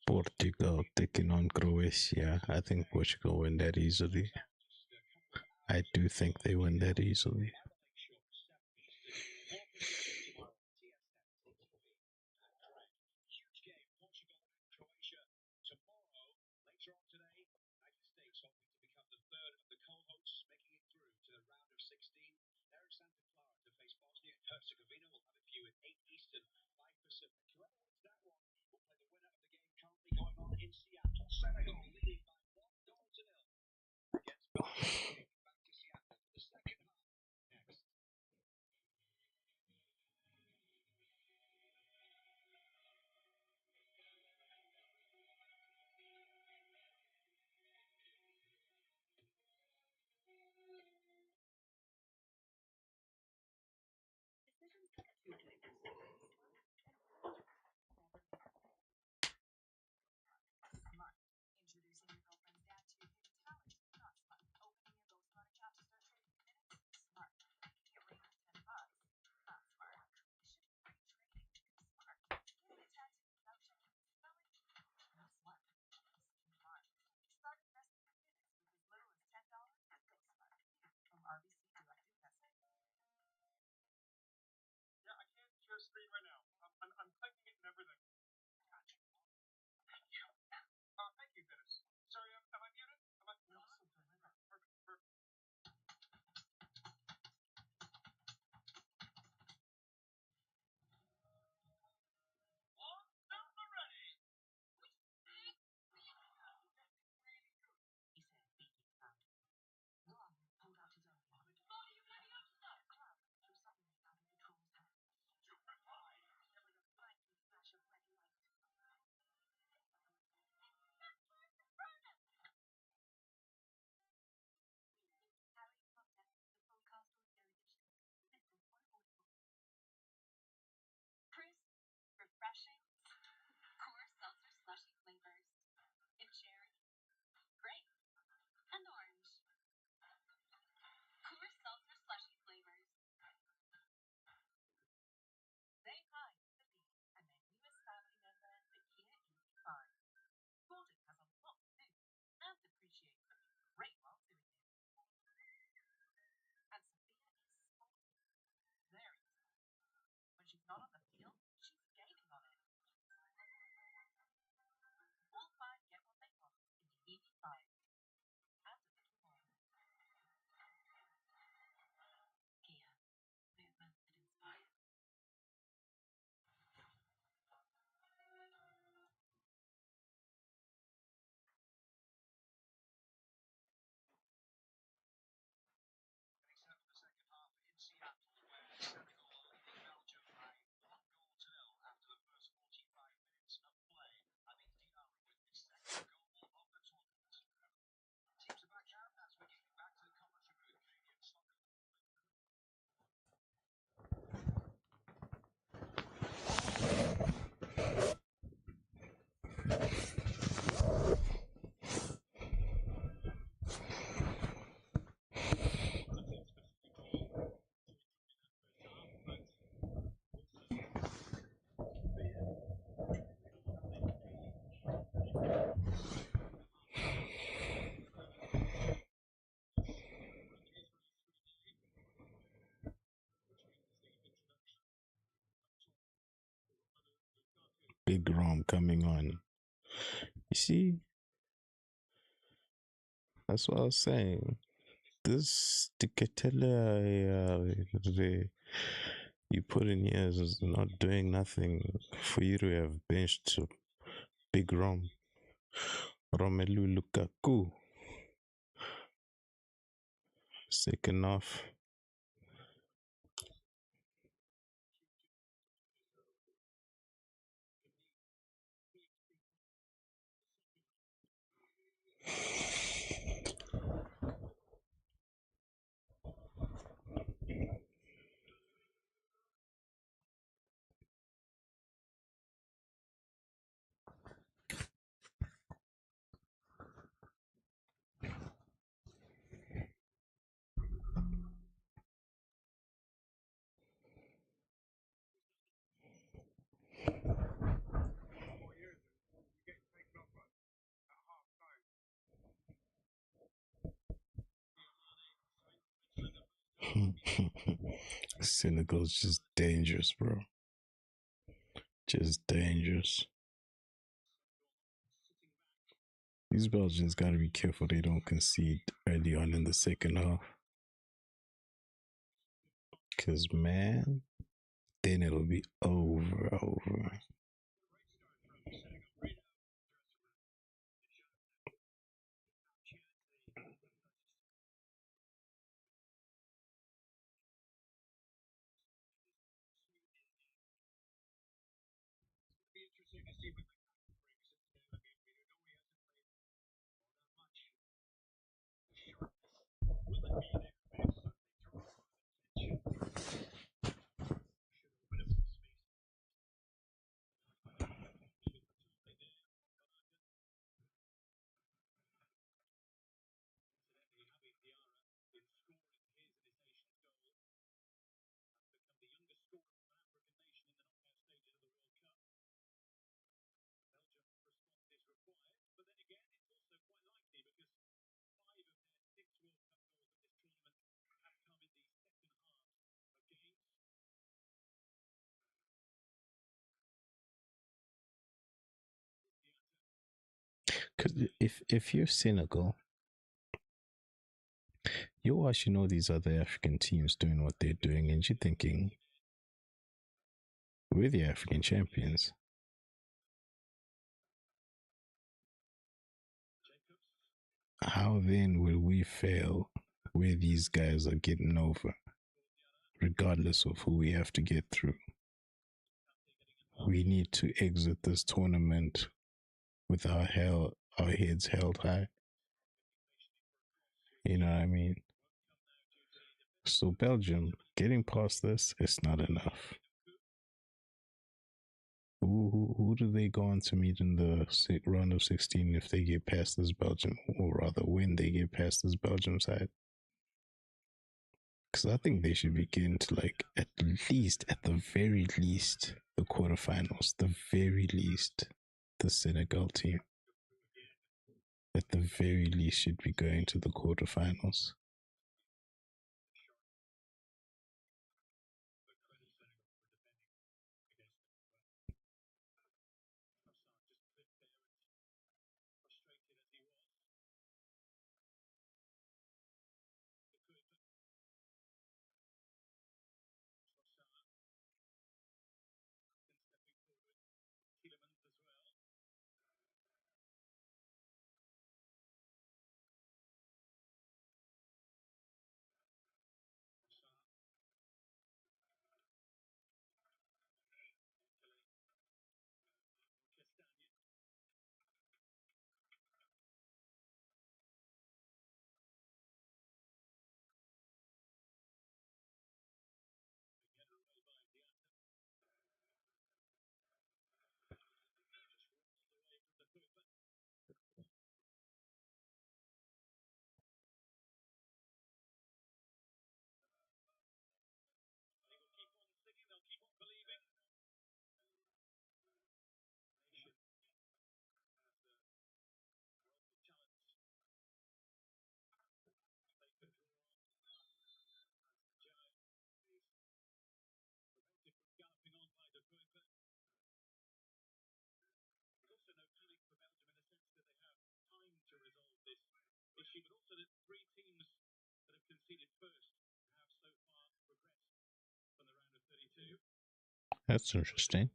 Portugal taking on Croatia. I think Portugal win that easily. I do think they win that easily. Big Rom coming on. You see, that's what I was saying. This Ticatella you put in years is not doing nothing for you to have benched Big Rom. Romelu Lukaku, second off. Senegal's just dangerous, bro. Just dangerous. These Belgians got to be careful they don't concede early on in the second half. Because, man, then it'll be over. Because if you're Senegal, you're watching all these other African teams doing what they're doing, and you're thinking, we're the African champions. How then will we fail where these guys are getting over, regardless of who we have to get through? We need to exit this tournament with our heads held high. You know what I mean? So Belgium getting past this is not enough. Who do they go on to meet in the round of 16 if they get past this Belgium, or rather when they get past this Belgium side? Because I think they should be getting to like at the very least, the quarterfinals. The very least, the Senegal team. At the very least, should be going to the quarterfinals. That's interesting.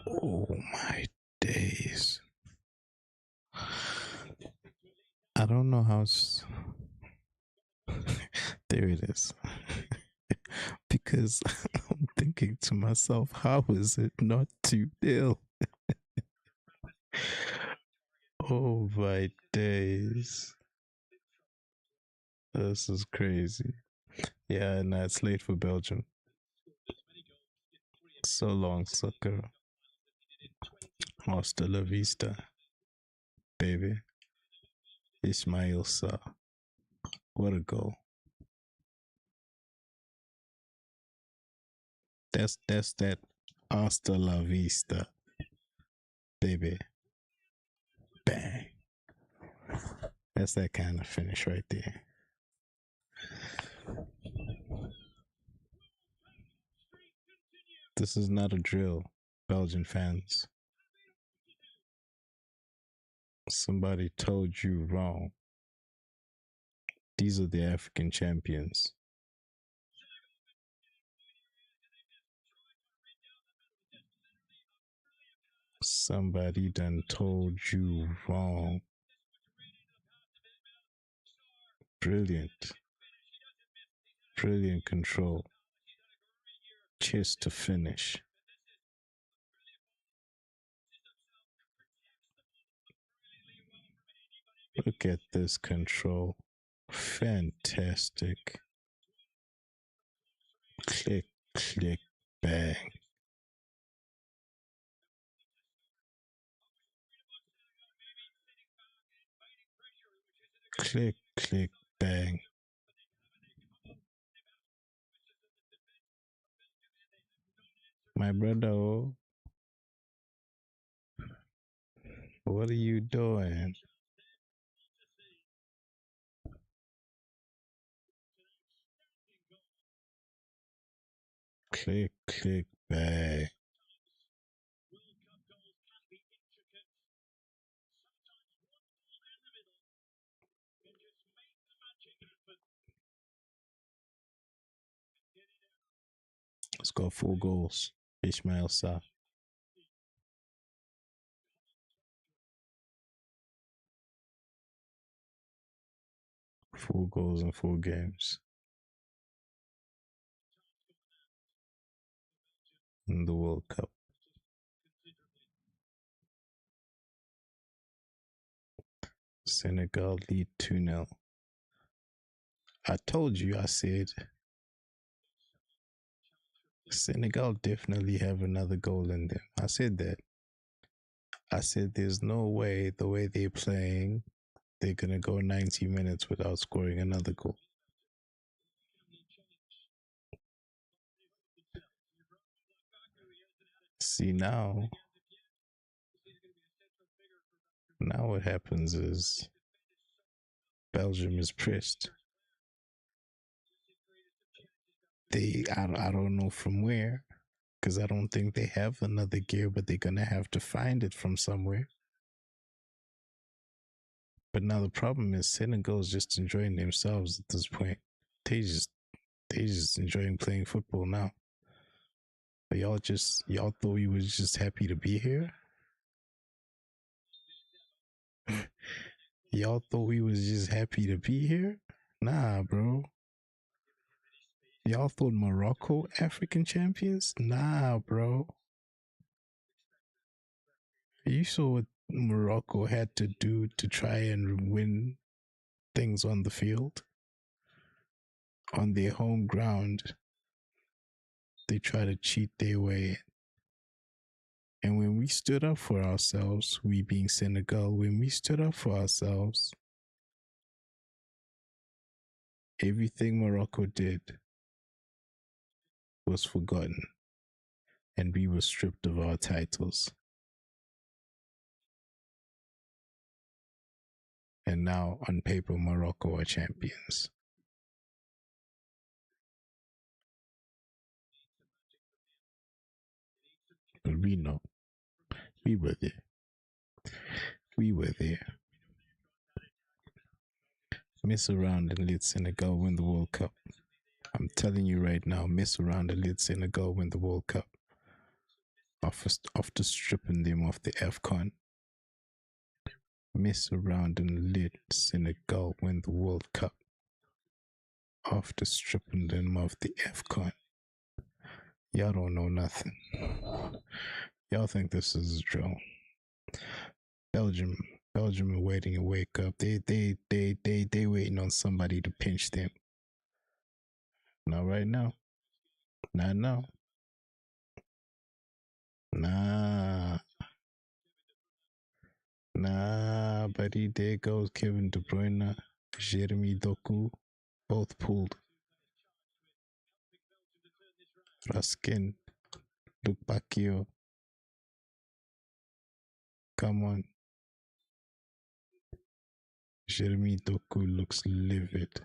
Oh my days. I don't know how. There it is. Because I'm thinking to myself, how is it not 2-0? Oh my days. This is crazy. Yeah, and it's late for Belgium. So long, sucker. Hasta la vista, baby. Ismail Sa. What a goal. That's that hasta la vista, baby. Bang. That's that kind of finish right there. This is not a drill, Belgian fans. Somebody told you wrong. These are the African champions. Somebody done told you wrong. Brilliant. Brilliant control. Chest to finish. Look at this control. Fantastic. Click, click, bang. Click, click, bang. My brother, oh, what are you doing? Click, click, bang. Let's go 4 goals. Ishmael Sa. 4 goals in 4 games in the World Cup. Senegal lead 2-0. I told you, I said Senegal definitely have another goal in them. I said that. I said there's no way the way they're playing, they're gonna go 90 minutes without scoring another goal. See now what happens is Belgium is pressed. I don't know from where, because I don't think they have another gear, but they're gonna have to find it from somewhere. But now the problem is Senegal is just enjoying themselves at this point. They just enjoying playing football now. But y'all thought we was just happy to be here? Y'all thought we was just happy to be here? Nah, bro. Y'all thought Morocco African champions? Nah, bro. You saw what Morocco had to do to try and win things on the field. on their home ground, they try to cheat their way. And when we stood up for ourselves, we being Senegal, when we stood up for ourselves, everything Morocco did was forgotten and we were stripped of our titles. And now, on paper, Morocco are champions. But we know. We were there. We were there. Mess around and let Senegal win the World Cup. I'm telling you right now, mess around and let Senegal win the World Cup. After stripping them of the AFCON. Mess around and let Senegal win the World Cup. After stripping them of the AFCON. Y'all don't know nothing. Y'all think this is a drill. Belgium are waiting to wake up. They waiting on somebody to pinch them. Not right now. Not now. Nah, buddy. There goes Kevin De Bruyne, Jeremy Doku, both pulled. Raskin, Luke Bacchio. Come on. Jeremy Doku looks livid.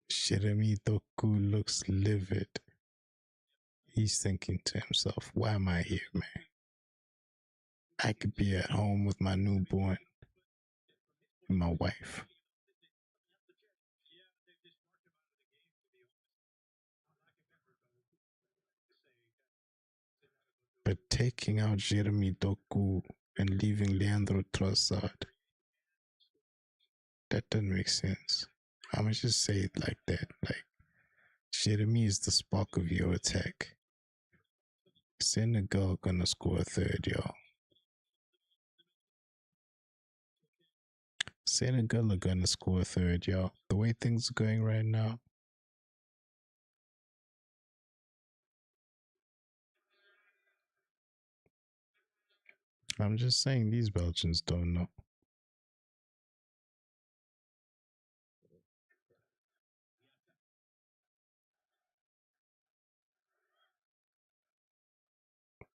Jeremy Doku looks livid. He's thinking to himself, why am I here, man? I could be at home with my newborn and my wife. But taking out Jeremy Doku and leaving Leandro Trossard, that doesn't make sense. I'm gonna just say it like that. Like, Jeremy is the spark of your attack. Senegal gonna score a third, y'all. Senegal are gonna score a third, y'all. The way things are going right now. I'm just saying these Belgians don't know.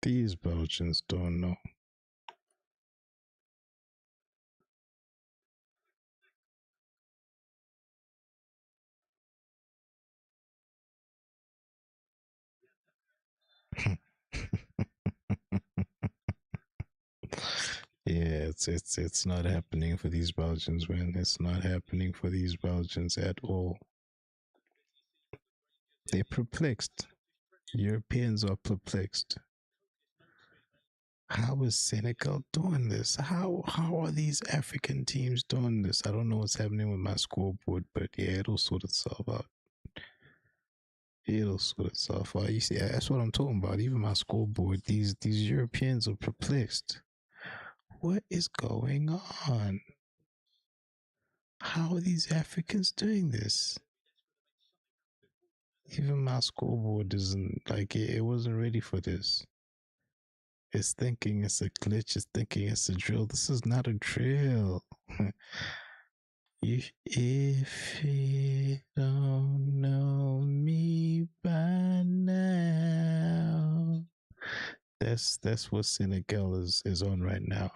These Belgians don't know. Yeah, it's not happening for these Belgians, man. It's not happening for these Belgians at all. They're perplexed. Europeans are perplexed. How is Senegal doing this? How are these African teams doing this? I don't know what's happening with my scoreboard, but yeah, it'll sort itself out. It'll sort itself out. You see, that's what I'm talking about. Even my scoreboard, these Europeans are perplexed. What is going on? How are these Africans doing this? Even my scoreboard isn't like it wasn't ready for this. It's thinking it's a glitch, it's thinking it's a drill. This is not a drill. If you don't know me by now. That's what Senegal is on right now.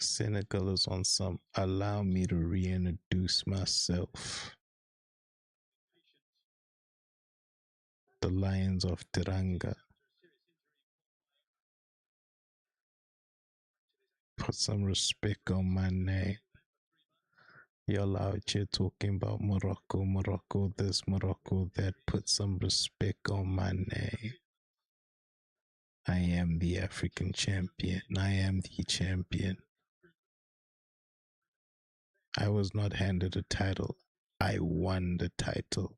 Senegal is on some allow me to reintroduce myself. The Lions of Teranga. Put some respect on my name. Y'all out here talking about Morocco this, Morocco that. Put some respect on my name. I am the African champion. I am the champion. I was not handed a title. I won the title.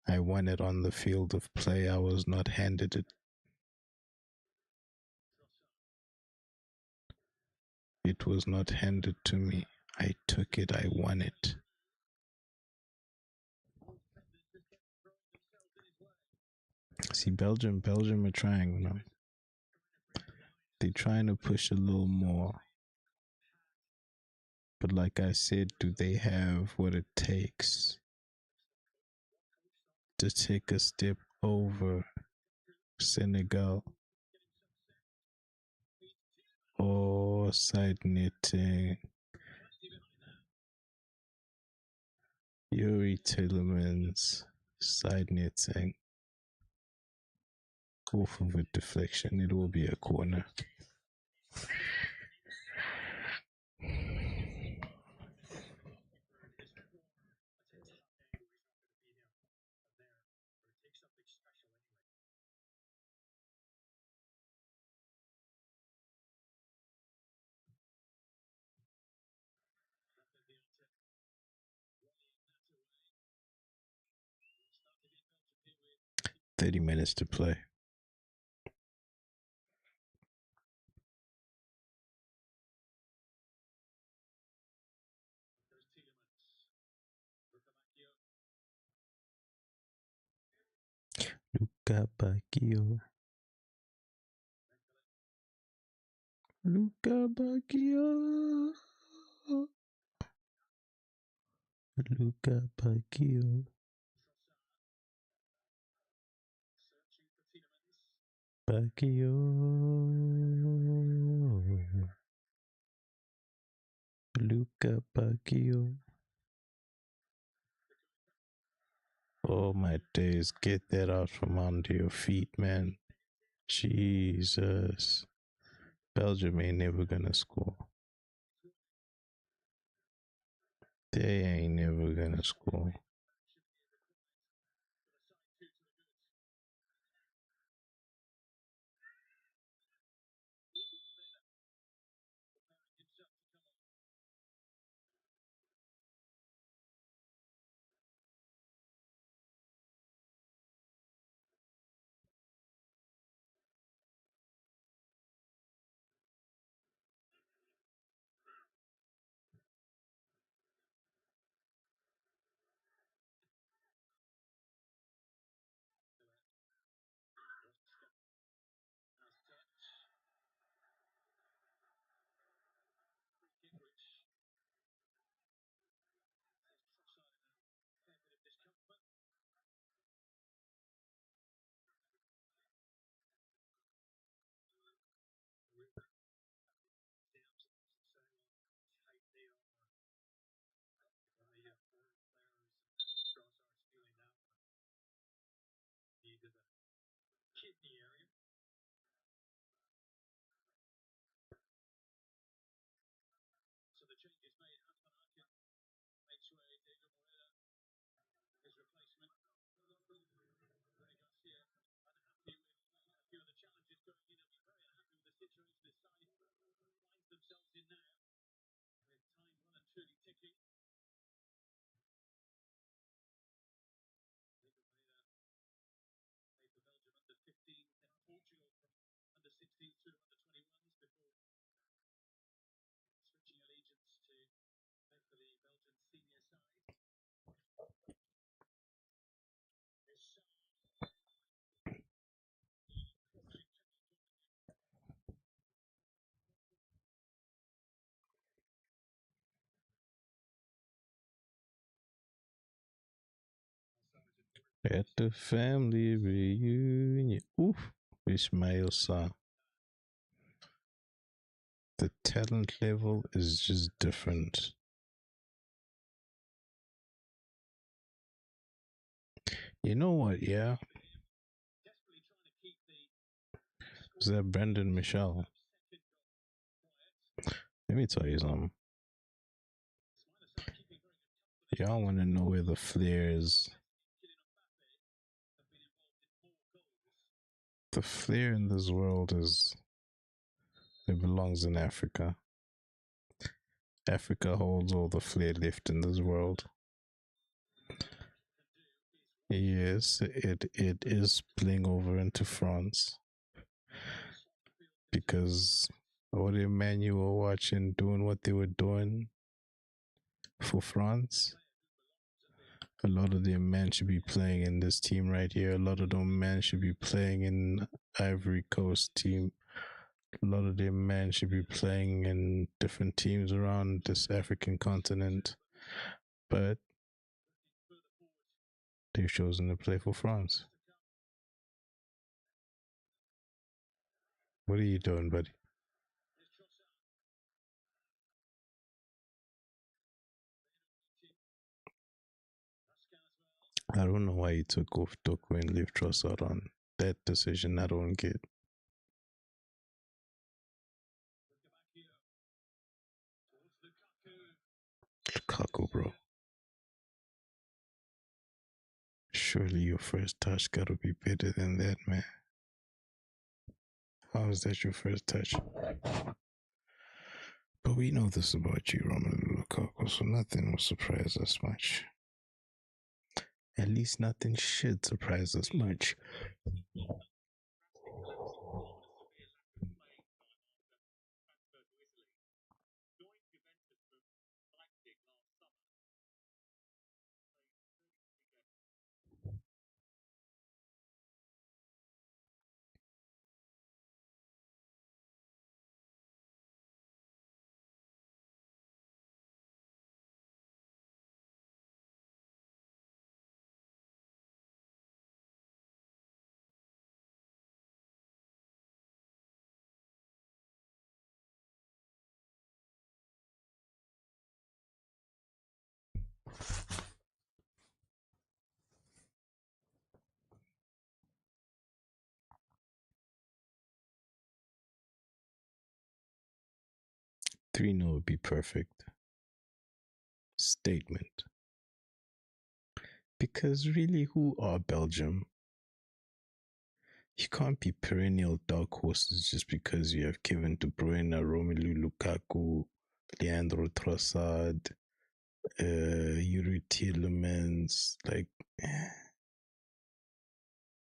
I won it on the field of play. I was not handed it. It was not handed to me. I took it. I won it. See, Belgium are trying, you know. They're trying to push a little more. But like I said, do they have what it takes to take a step over Senegal or side knitting? Yuri Tillemans side knitting off of a deflection. It will be a corner. $30 to play. Luca Bacchio. Luca Bacchio. Luca Bacchio. Bacchio. Luca Bacchio. Oh my days, get that out from under your feet, man. Jesus. Belgium ain't never gonna score. They ain't never gonna score. At the family reunion. Oof. Ismail Sa. The talent level is just different. You know what? Yeah. Is that Brendan Michelle? Let me tell you something. Y'all want to know where the flair is? The flair in this world is. It belongs in Africa. Africa holds all the flair left in this world. Yes, it is spilling over into France because Or the man you were watching doing what they were doing for France. A lot of them men should be playing in this team right here. A lot of them men should be playing in Ivory Coast team. A lot of them men should be playing in different teams around this African continent. But they've chosen to play for France. What are you doing, buddy? I don't know why you took off Doku and leave Trossard on. That decision I don't get. Lukaku, bro. Surely your first touch gotta be better than that, man. How is that your first touch? But we know this about you, Romelu Lukaku, so nothing will surprise us much. At least nothing should surprise us much. 3-0 would be perfect. Statement. Because really, who are Belgium? You can't be perennial dark horses just because you have Kevin De Bruyne, Romelu Lukaku, Leandro Trossard, Yuri Tielemans. Like,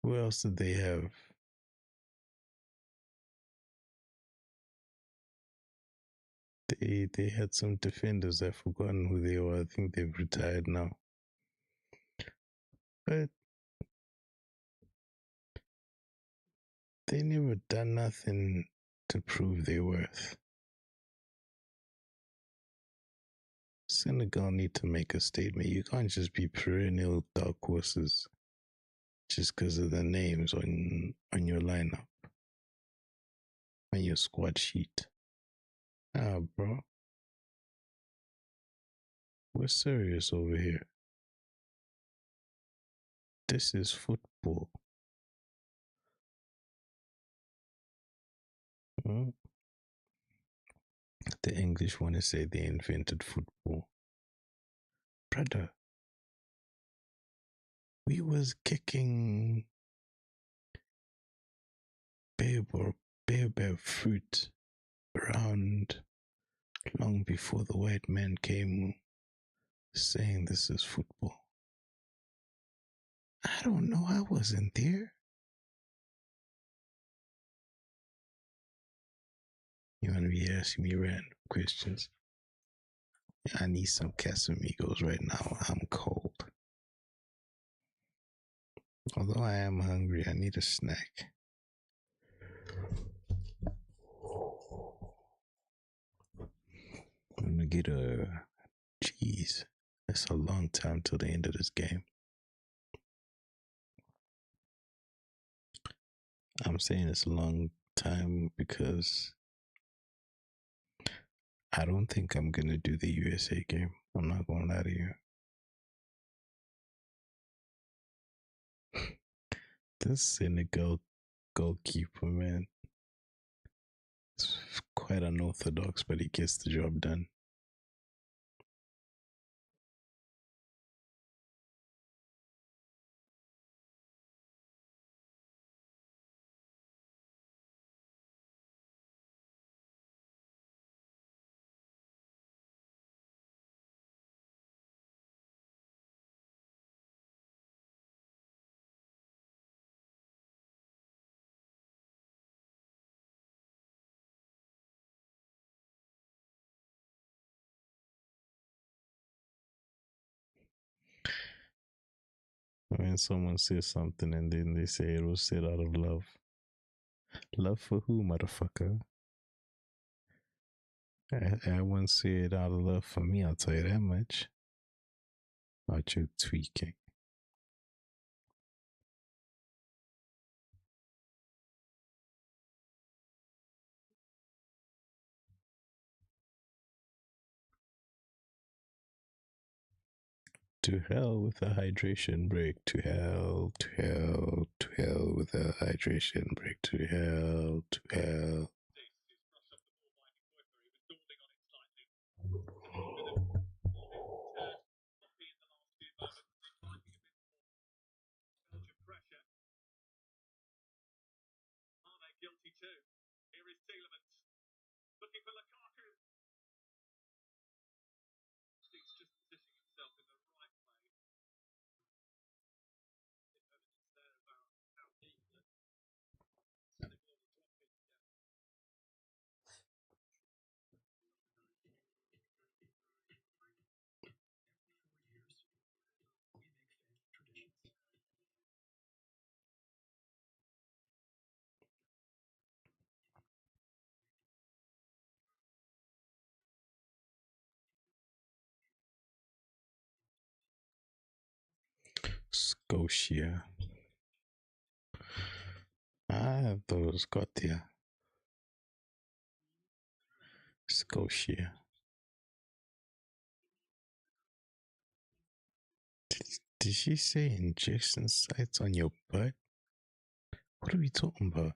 who else did they have? They had some defenders. I've forgotten who they were. I think they've retired now. But they never done nothing to prove their worth. Senegal need to make a statement. You can't just be perennial dark horses just because of the names on your lineup, on your squad sheet. Ah, bro, we're serious over here. This is football. Hmm? The English want to say they invented football. Brother, we was kicking baobab fruit around long before the white man came saying this is football. I don't know. I wasn't there. You want to be asking me random questions? I need some Casamigos right now. I'm cold. Although I am hungry, I need a snack. I'm gonna get a cheese. It's a long time till the end of this game. I'm saying it's a long time because I don't think I'm gonna do the USA game. I'm not gonna lie to you. This Senegal goalkeeper, man, it's quite unorthodox, but he gets the job done. When someone says something and then they say it was said out of love. Love for who, motherfucker? I wouldn't say it out of love for me, I'll tell you that much. About you tweaking. To hell with a hydration break. To hell, to hell, to hell with a hydration break. To hell, to hell. Scotia. I thought it was Scotia. Scotia. Did she say injection sites on your butt? What are we talking about?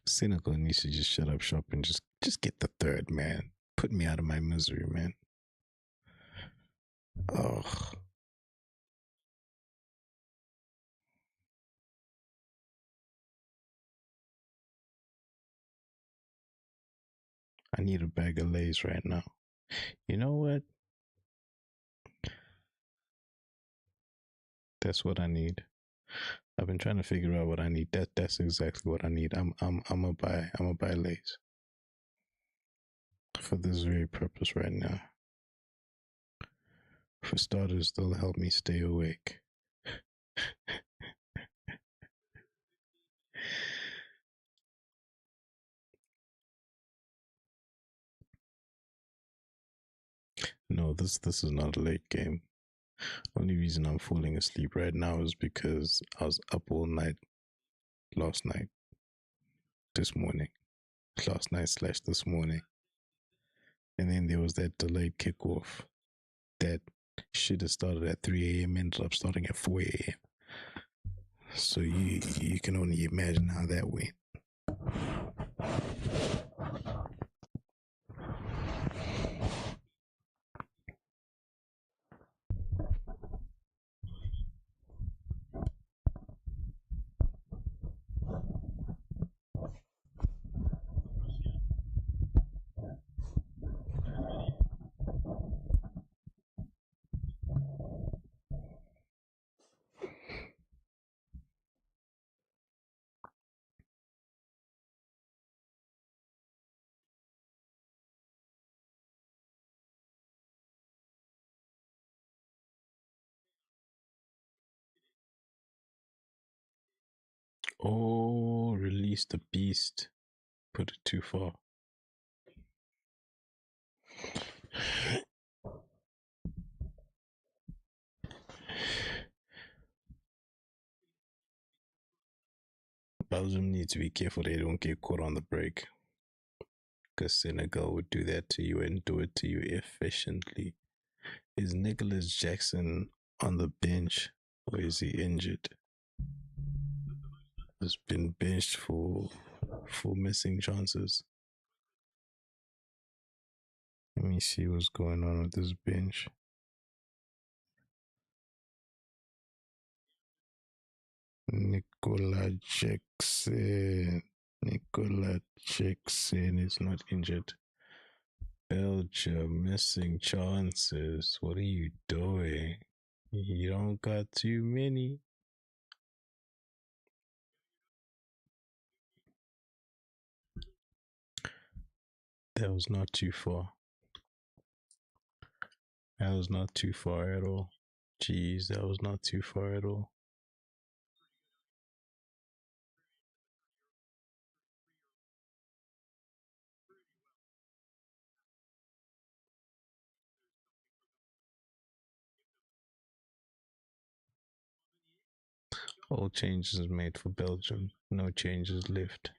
Senegal needs to just shut up shop and just get the third, man. Put me out of my misery, man. Oh, I need a bag of Lays right now. You know what? That's what I need. I've been trying to figure out what I need. That's exactly what I need. I'm gonna buy Lays for this very purpose right now. For starters, they'll help me stay awake. No, this is not a late game. Only reason I'm falling asleep right now is because I was up all night last night, this morning, last night slash this morning, and then there was that delayed kickoff that should have started at 3 a.m. ended up starting at 4 a.m. So you can only imagine how that went. Oh, release the beast. Put it too far. Belgium needs to be careful they don't get caught on the break. Because Senegal would do that to you and do it to you efficiently. Is Nicholas Jackson on the bench or is he injured? Has been benched for missing chances. Let me see what's going on with this bench. Nicola Jackson. Nicola Jackson is not injured. Belgium missing chances. What are you doing? You don't got too many. That was not too far. That was not too far at all. Jeez, that was not too far at all. All changes made for Belgium. No changes left.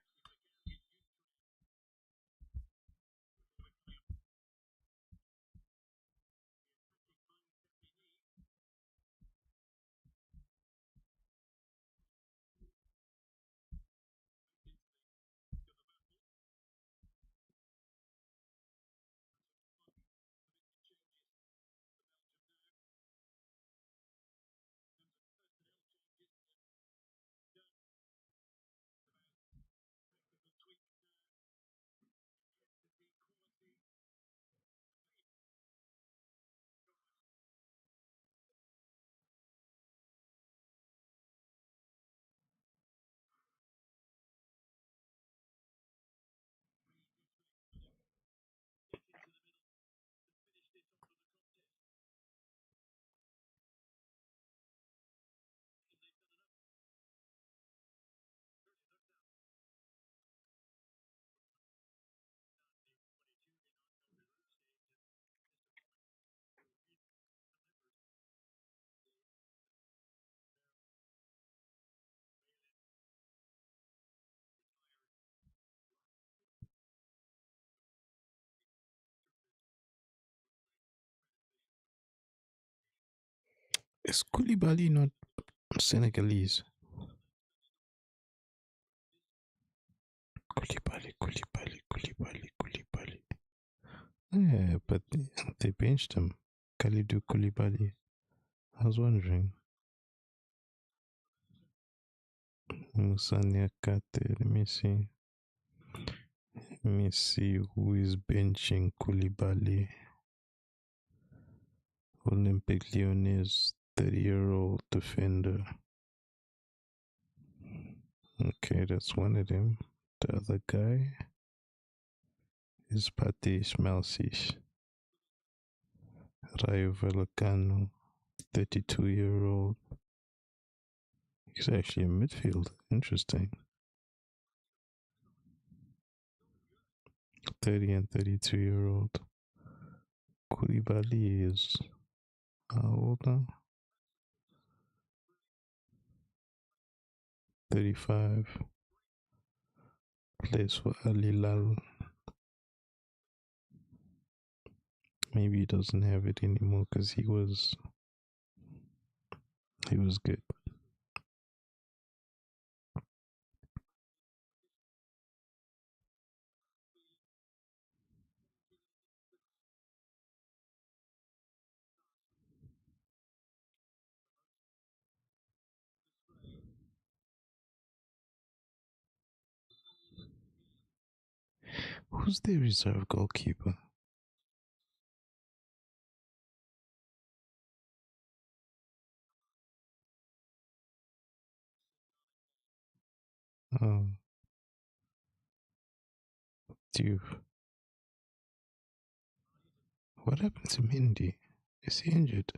Is Koulibaly not Senegalese? Koulibaly, Koulibaly, Koulibaly, Koulibaly. Yeah, but they benched him. Kalidou Koulibaly. I was wondering. Moussa Niakate. Let me see who is benching Koulibaly. Olympic Lyonnais, 30-year-old defender. Okay, that's one of them. The other guy is Pate Ismail-Sis. Rayo Vallecano, 32-year-old. He's actually a midfielder. Interesting. 30 and 32-year-old. Koulibaly is how old now? 35. Plays for Al Hilal. Maybe he doesn't have it anymore because he was good. Who's the reserve goalkeeper? Oh, Diouf. What happened to Mindy? Is he injured?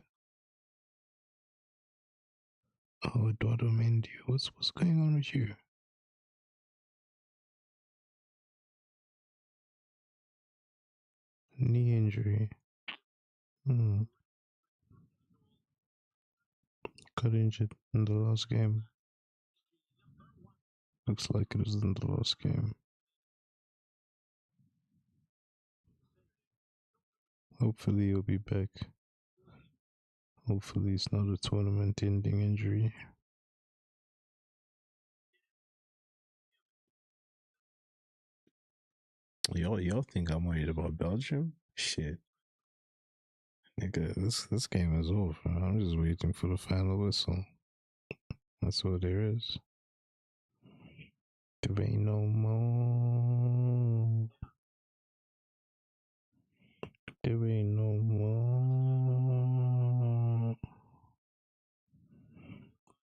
Oh, Eduardo Mendy. What's going on with you? Knee injury. Hmm. Got injured in the last game. Looks like it was in the last game. Hopefully he'll be back. Hopefully it's not a tournament ending injury. Y'all think I'm worried about Belgium? Shit. Nigga, this game is over. I'm just waiting for the final whistle. That's what there is. There ain't no more. There ain't no more.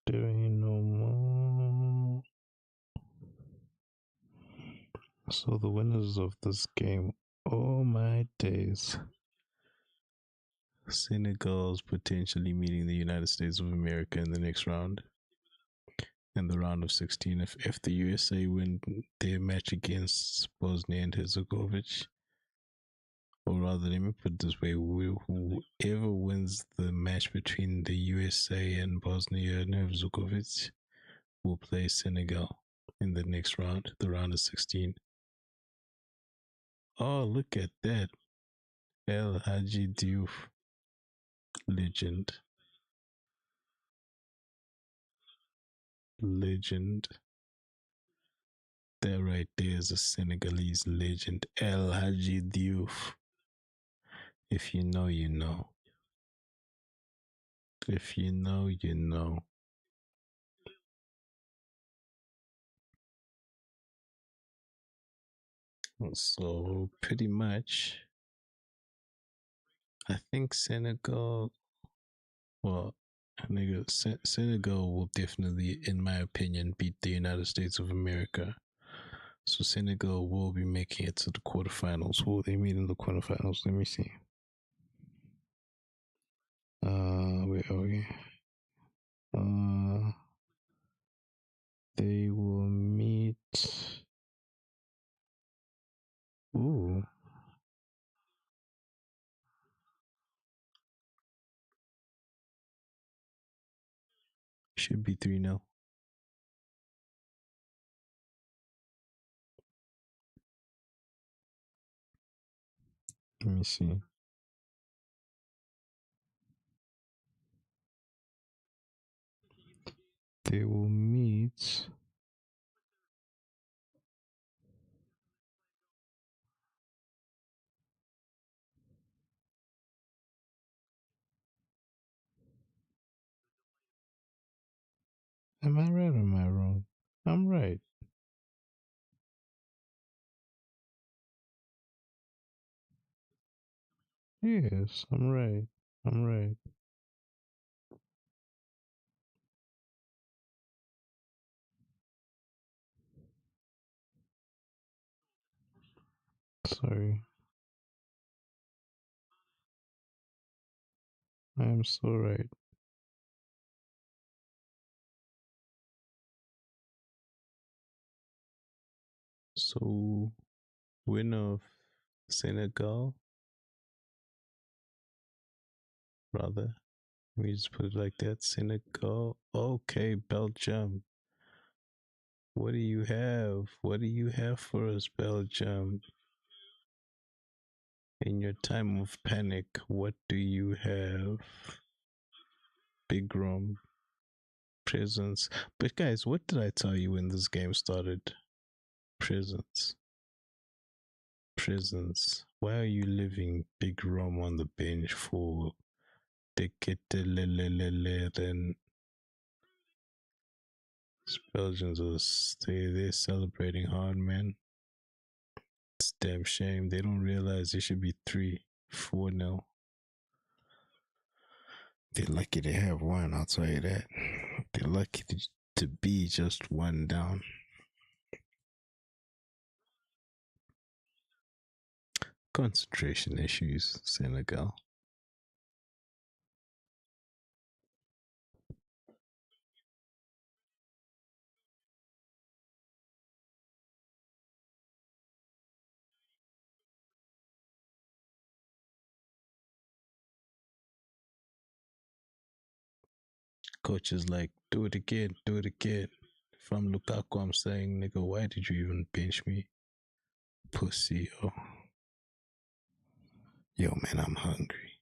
There ain't no more. So the winners of this game, oh my days. Senegal's potentially meeting the United States of America in the next round. In the round of 16, if the USA win their match against Bosnia and Herzegovina, or rather, let me put it this way: whoever wins the match between the USA and Bosnia and Herzegovina will play Senegal in the next round, the round of 16. Oh, look at that. El Haji Diouf, legend. Legend. That right there is a Senegalese legend. El Haji Diouf. If you know, you know. If you know, you know. So pretty much, I think Senegal. Well, nigga, Senegal will definitely, in my opinion, beat the United States of America. So Senegal will be making it to the quarterfinals. Who will they meet in the quarterfinals? Let me see. Where are we? They will meet. Ooh, should be 3-0. Let me see. They will meet Am I right or am I wrong? I'm right. Yes, I'm right. I'm right. Sorry. I am so right. So, winner of Senegal, rather. We just put it like that. Senegal. Okay, Belgium. What do you have? What do you have for us, Belgium? In your time of panic, what do you have? Big room, prisons. But guys, what did I tell you when this game started? Prisons. Prisons. Why are you living big room on the bench for then Belgians are they're celebrating hard, man. It's a damn shame. They don't realize it should be 3-4 nil. They're lucky to have one, I'll tell you that. They're lucky to be just one down. Concentration issues, Senegal. Coach is like, do it again, do it again. If I'm Lukaku, I'm saying, nigga, why did you even bench me? Pussy, yo. Yo, man, I'm hungry.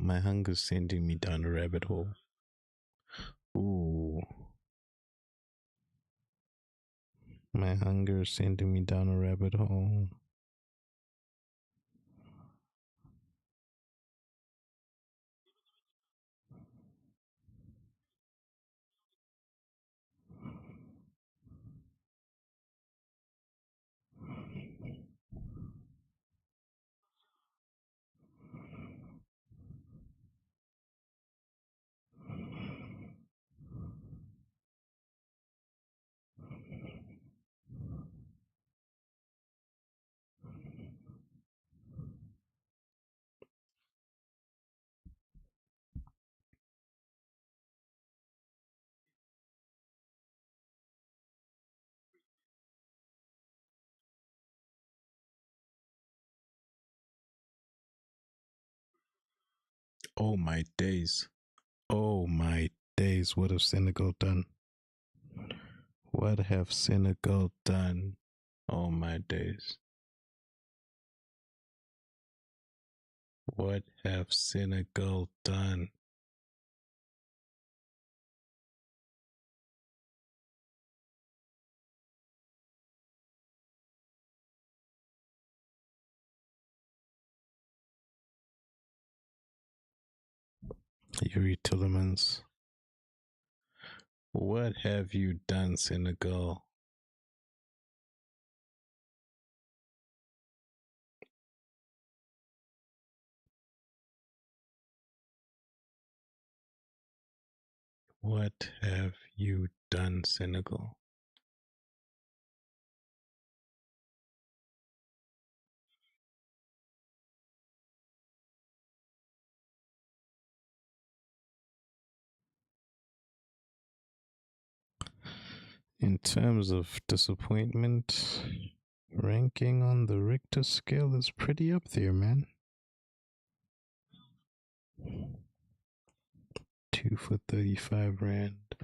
My hunger's sending me down a rabbit hole. Ooh. My hunger is sending me down a rabbit hole. Oh my days. Oh my days. What have Senegal done? What have Senegal done? Oh my days. What have Senegal done? Yuri Tillemans. What have you done, Senegal? What have you done, Senegal? In terms of disappointment, ranking on the Richter scale is pretty up there, man. 2 for 35 rand.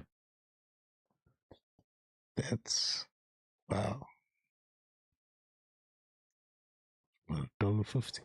That's wow. $1.50.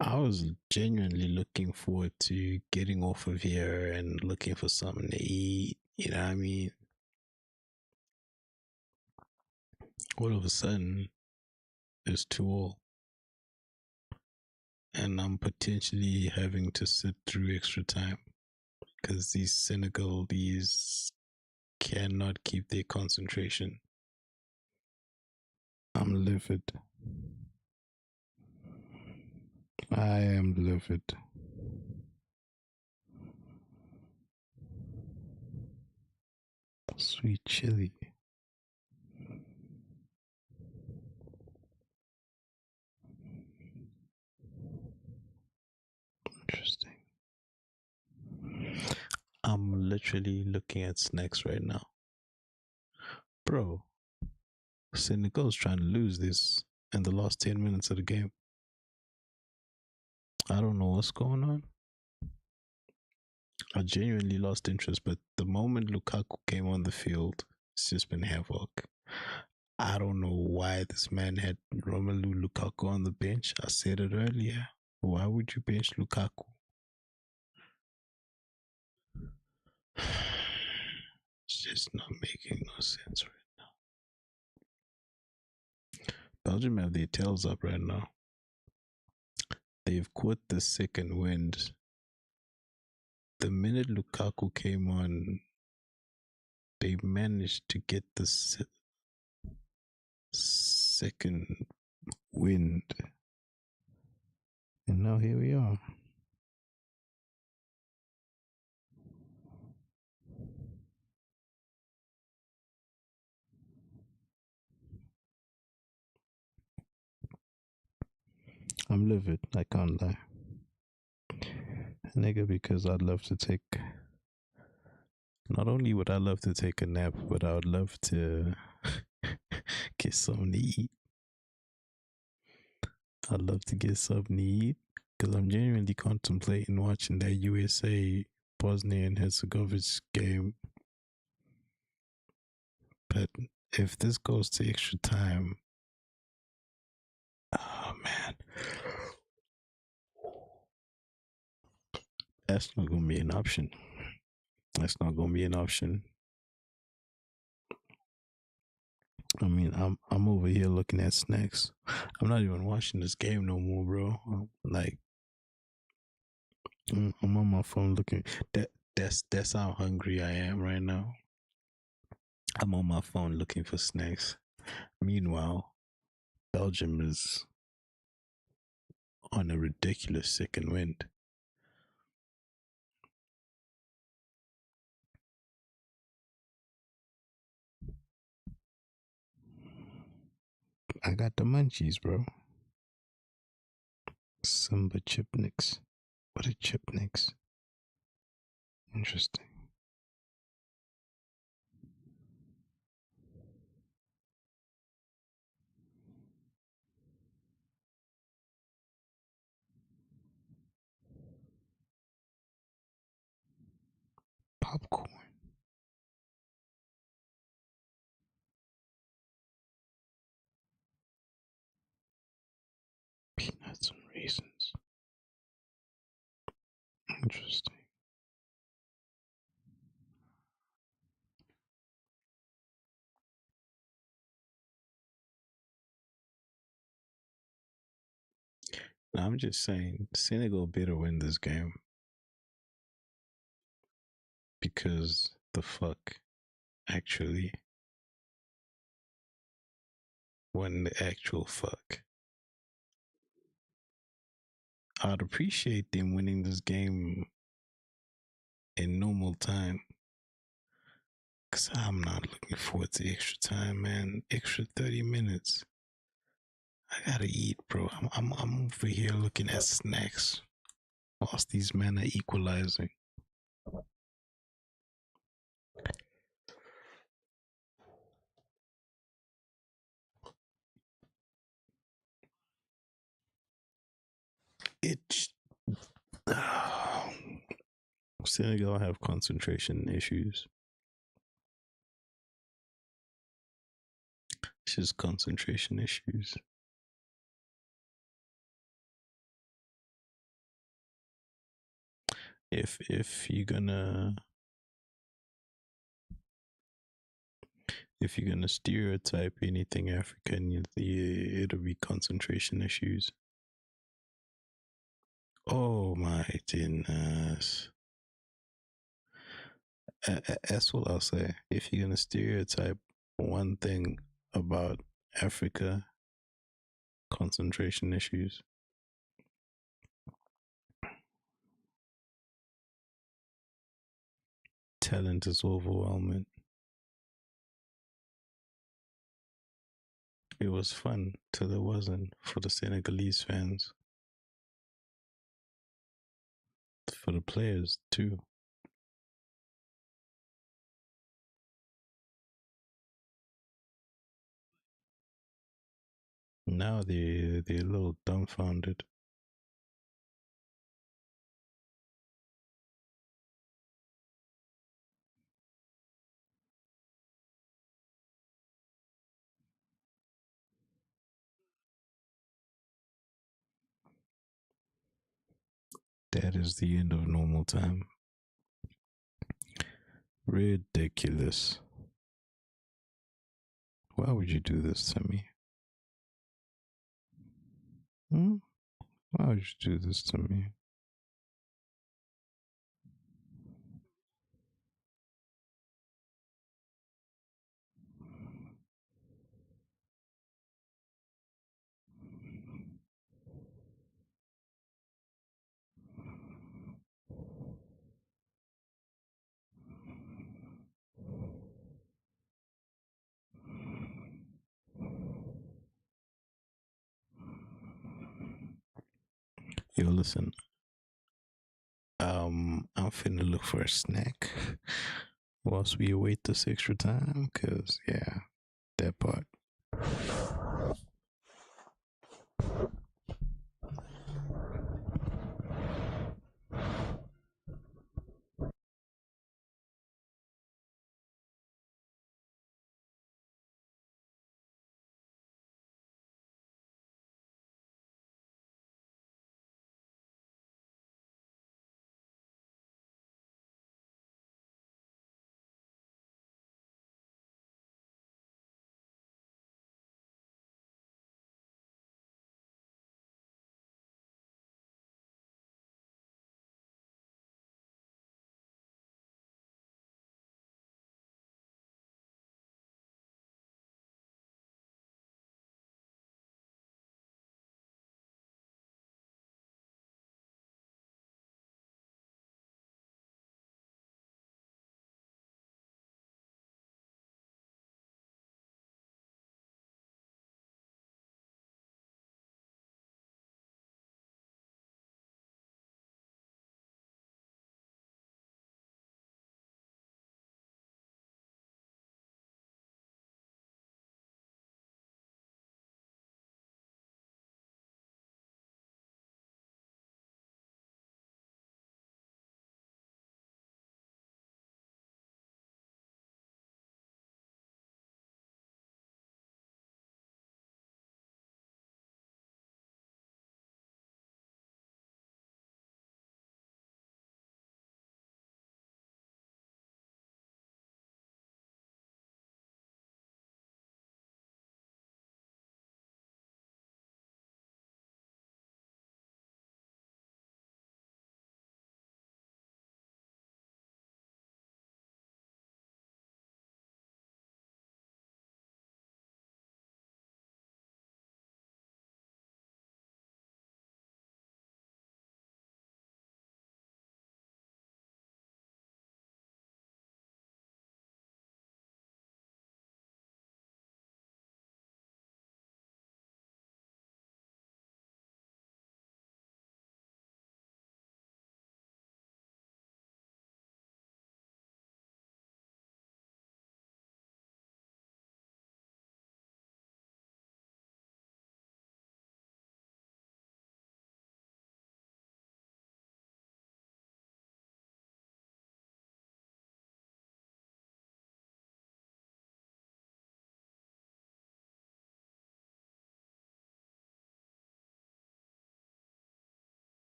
I was genuinely looking forward to getting off of here and looking for something to eat. You know what I mean? All of a sudden, it's 2-all, and I'm potentially having to sit through extra time because these Senegalese cannot keep their concentration. I'm livid. I am livid. Sweet chili. Interesting. I'm literally looking at snacks right now. Bro, Senegal's trying to lose this in the last 10 minutes of the game. I don't know what's going on. I genuinely lost interest, but the moment Lukaku came on the field, it's just been havoc. I don't know why this man had Romelu Lukaku on the bench. I said it earlier. Why would you bench Lukaku? It's just not making no sense right now. Belgium have their tails up right now. They've caught the second wind. The minute Lukaku came on, they managed to get the second wind. And now here we are. I'm livid, I can't lie. Nigga, because I'd love to take. Not only would I love to take a nap, but I would love to get something to eat. I'd love to get something to eat because I'm genuinely contemplating watching that USA Bosnia and Herzegovina game. But if this goes to extra time, oh man, that's not gonna be an option. That's not gonna be an option. I mean, I'm over here looking at snacks. I'm not even watching this game no more, bro. Like, I'm on my phone looking. That's how hungry I am right now. I'm on my phone looking for snacks. Meanwhile, Belgium is on a ridiculous second wind. I got the munchies, bro. Simba chipnicks. What are chipnicks? Interesting. Popcorn. Peanuts and raisins. Interesting. Now, I'm just saying, Senegal better win this game. because the fuck actually when the actual fuck. I'd appreciate them winning this game in normal time. Cause I'm not looking forward to extra time, man. Extra 30 minutes. I gotta eat, bro. I'm over here looking at snacks whilst these men are equalizing. It Senegal have concentration issues. It's just concentration issues. If you're gonna stereotype anything African, it'll be concentration issues. Oh my goodness. That's what I'll say. If you're gonna stereotype one thing about Africa, concentration issues. Talent is overwhelming. It was fun till it wasn't for the Senegalese fans, for the players too. Now they're a little dumbfounded. That is the end of normal time. Ridiculous. Why would you do this to me? Hmm? Why would you do this to me? Yo, listen. I'm finna look for a snack whilst we await this extra time, cause yeah, that part.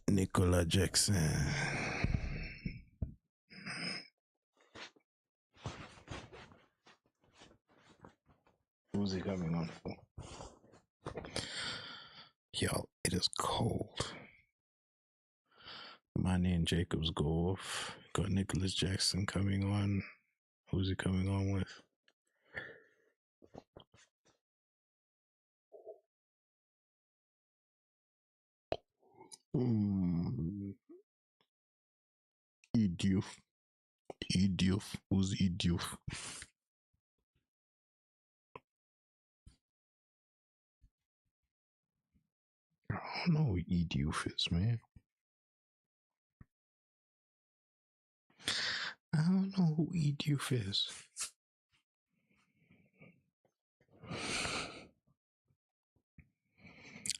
Nicola Jackson. Who's he coming on for? Yo, it is cold. Mane and Jacobs go off. Got Nicholas Jackson coming on. Who's he coming on with? Idiof. Idiof. Who's Idiof? I don't know who Idiof is, man. I don't know who Idiof is.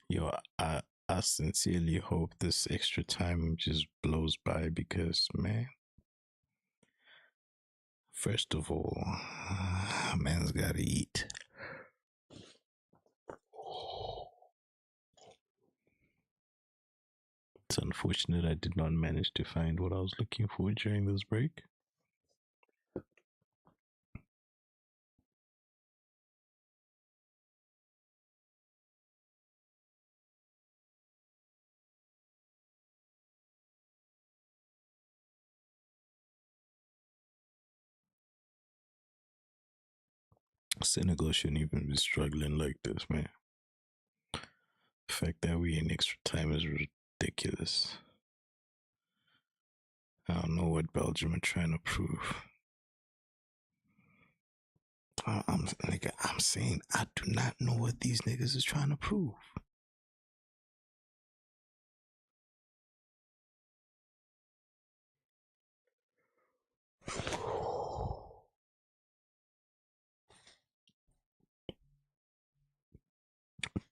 Yo, I sincerely hope this extra time just blows by because, man, first of all, man's gotta eat. It's unfortunate I did not manage to find what I was looking for during this break. Senegal shouldn't even be struggling like this, man. The fact that we in extra time is ridiculous. I don't know what Belgium are trying to prove. I'm saying I do not know what these niggas is trying to prove.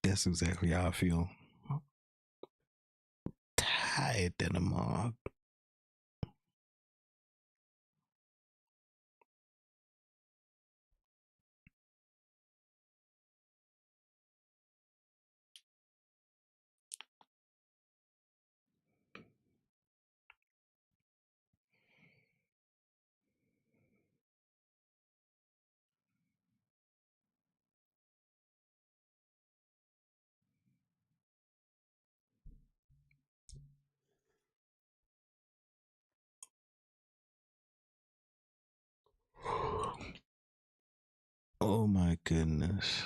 That's exactly how I feel. Tired than a mug. Oh my goodness.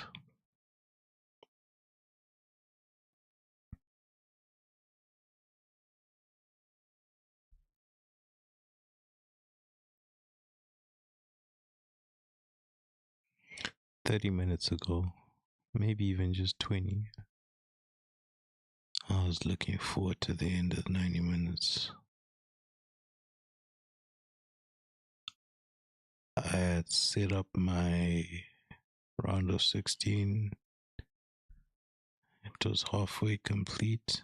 $30 ago, maybe even just 20. I was looking forward to the end of 90 minutes. I had set up my round of 16. It was halfway complete.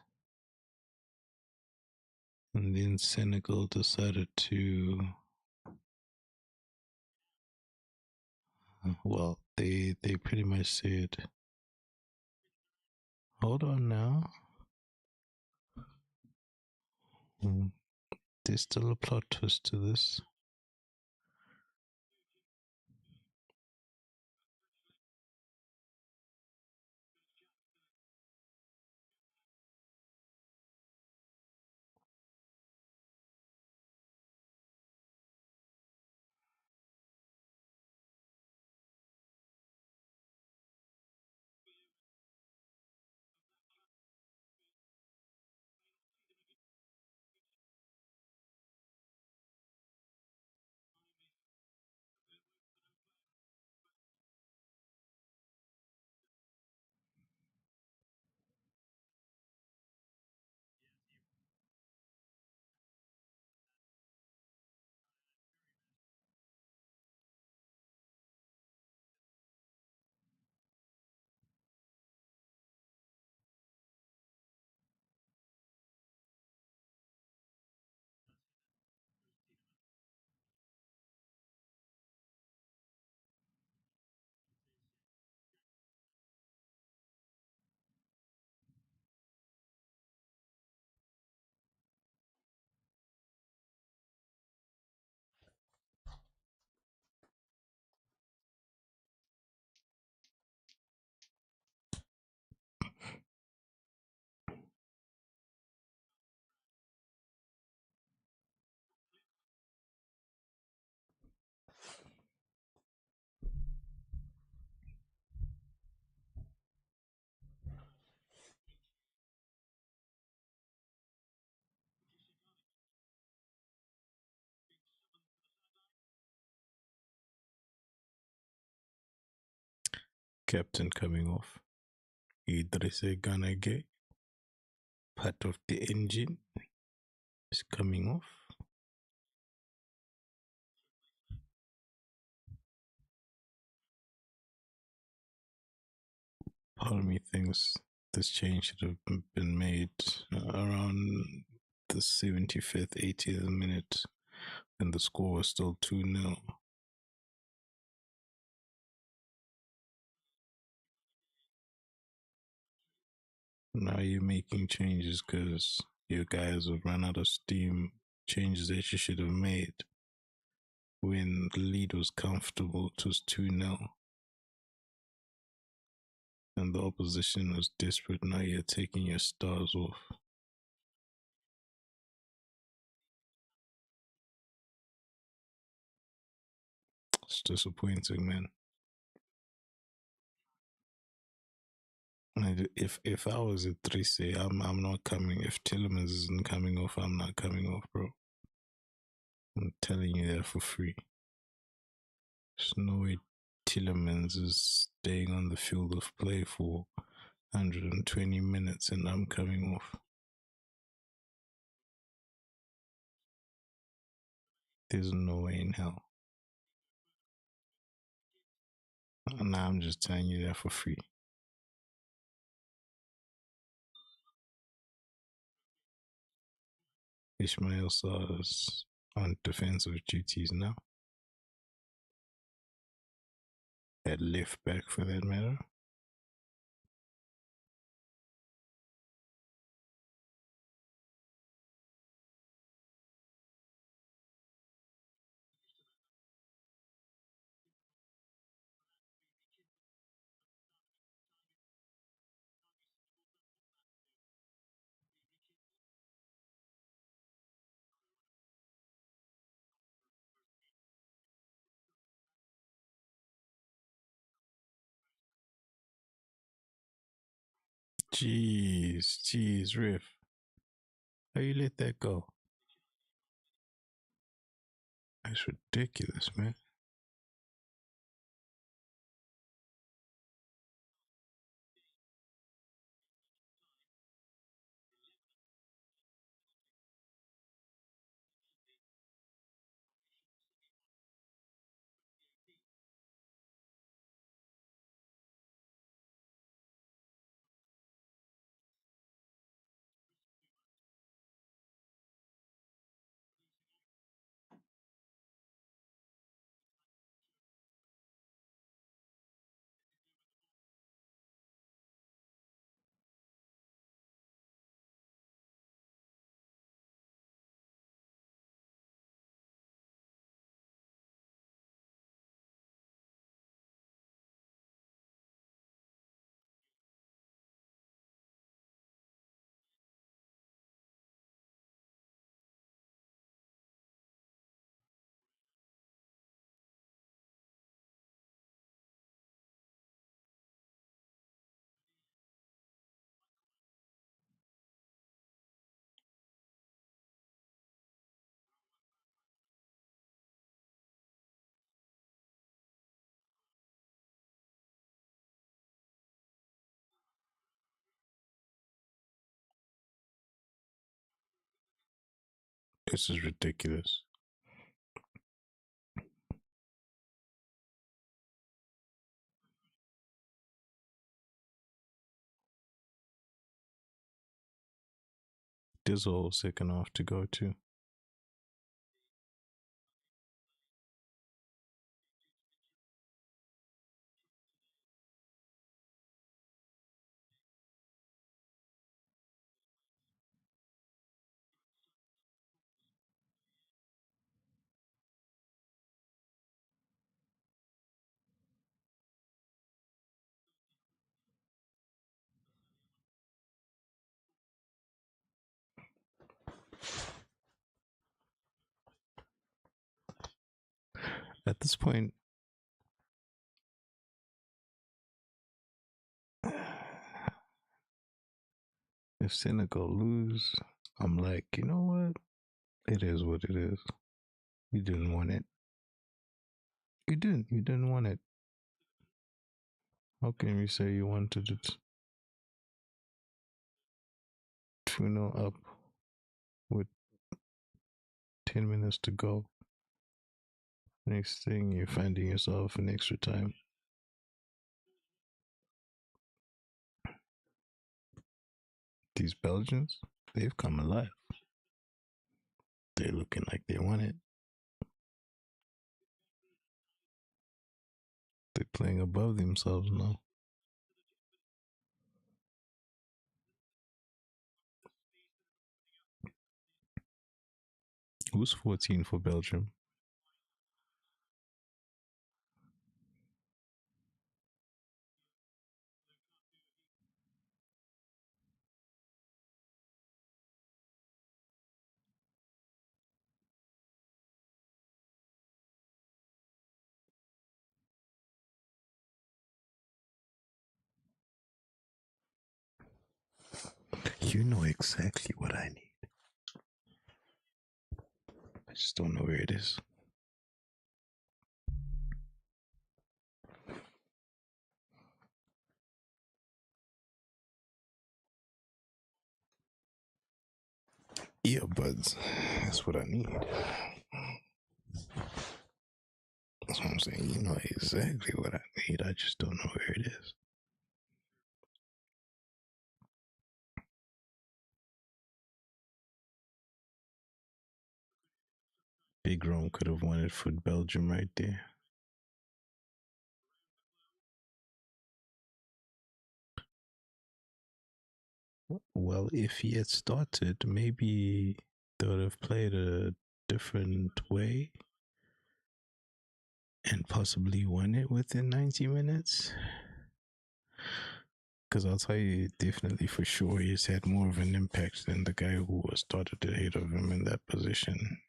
And then Senegal decided to, well, they pretty much said, hold on now. There's still a plot twist to this. Captain coming off. Idrisse Ganage, part of the engine, is coming off. Part of me thinks this change should have been made around the 75th, 80th minute, and the score was still 2-0. Now you're making changes because your guys have run out of steam. Changes that you should have made when the lead was comfortable. It was 2-0. And the opposition was desperate. Now you're taking your stars off. It's disappointing, man. If I was at 3C, I'm not coming. If Tillemans isn't coming off, I'm not coming off, bro. I'm telling you that for free. There's no way Tillemans is staying on the field of play for 120 minutes and I'm coming off. There's no way in hell. Nah, I'm just telling you that for free. Ishmael Sarr's on defensive duties now. At left back for that matter. Jeez, Riff. How you let that go? That's ridiculous, man. This is ridiculous. There's a whole second half to go to. At this point, if Senegal lose, I'm like, you know what? It is what it is. You didn't want it. You didn't. You didn't want it. How can you say you wanted it 2-0 up with 10 minutes to go? Next thing, you're finding yourself in extra time. These Belgians, they've come alive. They're looking like they want it. They're playing above themselves now. Who's 14 for Belgium? You know exactly what I need. I just don't know where it is. Earbuds. That's what I need. That's what I'm saying. You know exactly what I need. I just don't know where it is. Big Rome could have won it for Belgium right there. Well, if he had started, maybe they would have played a different way and possibly won it within 90 minutes. Because I'll tell you, definitely for sure, he's had more of an impact than the guy who was started ahead of him in that position.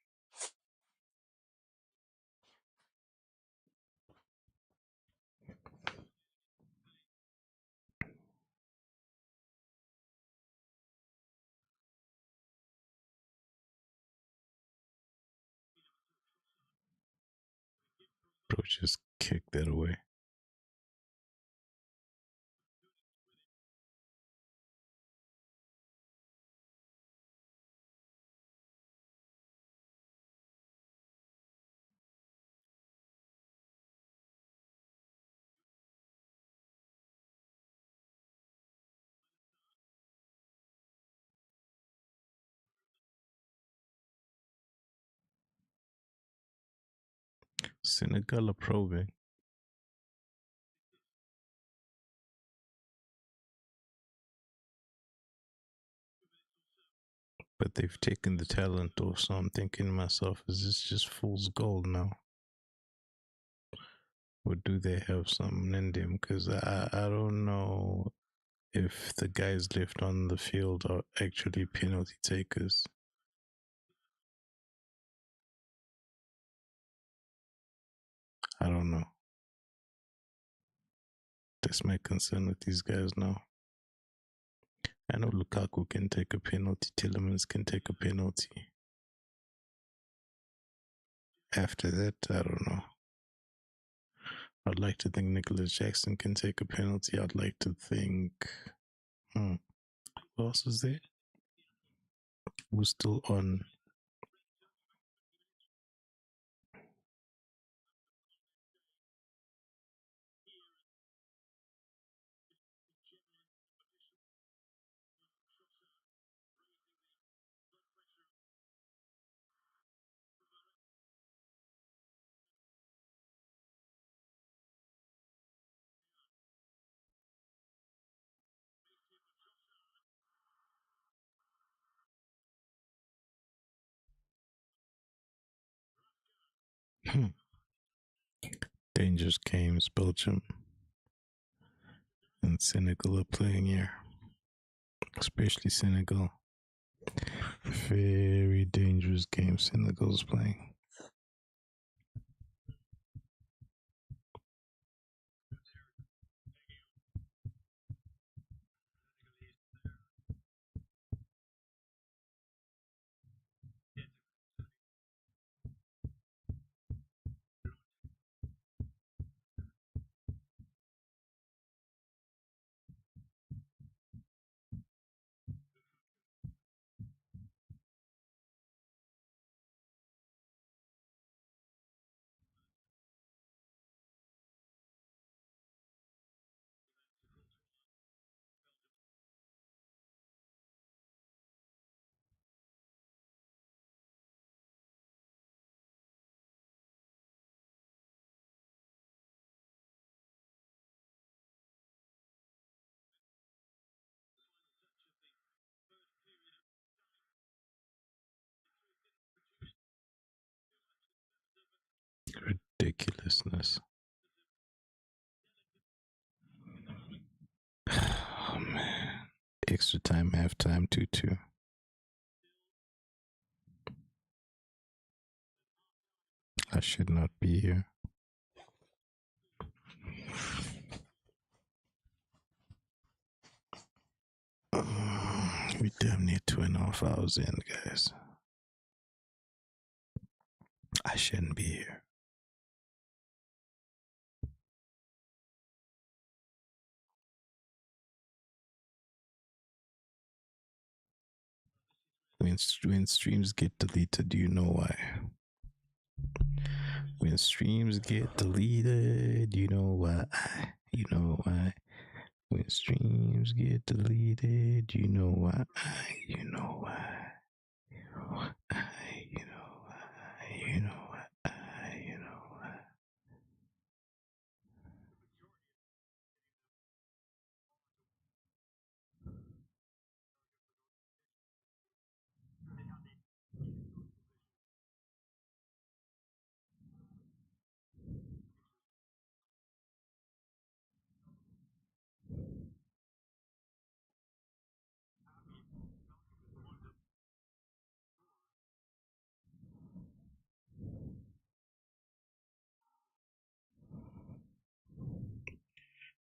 Bro, just kick that away. Senegal are probing. But they've taken the talent off, so I'm thinking to myself, is this just fool's gold now? Or do they have something in them? Because I don't know if the guys left on the field are actually penalty takers. I don't know. That's my concern with these guys now. I know Lukaku can take a penalty, Tillemans can take a penalty. After that, I don't know. I'd like to think Nicholas Jackson can take a penalty. I'd like to think. Who else is there? Who's still on? Dangerous games, Belgium and Senegal are playing here, especially Senegal. Very dangerous game Senegal's playing. Ridiculousness. Oh man. Extra time, halftime, 2-2. I should not be here. We damn near 2.5 hours in, guys. I shouldn't be here. When streams get deleted, do you know why? When streams get deleted, you know why? You know why? When streams get deleted, you know why? You know why? You know why? You know why? You know why? You know why?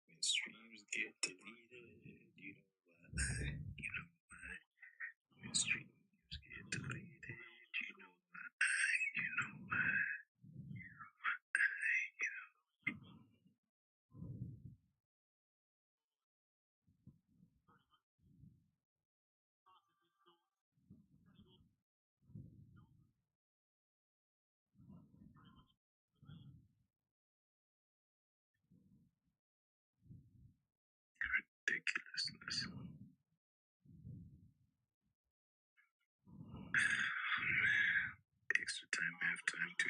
When streams get deleted, you know why? You know why? When streams get deleted, you know why? You know why? Ridiculousness. Extra time, halftime, 2-2.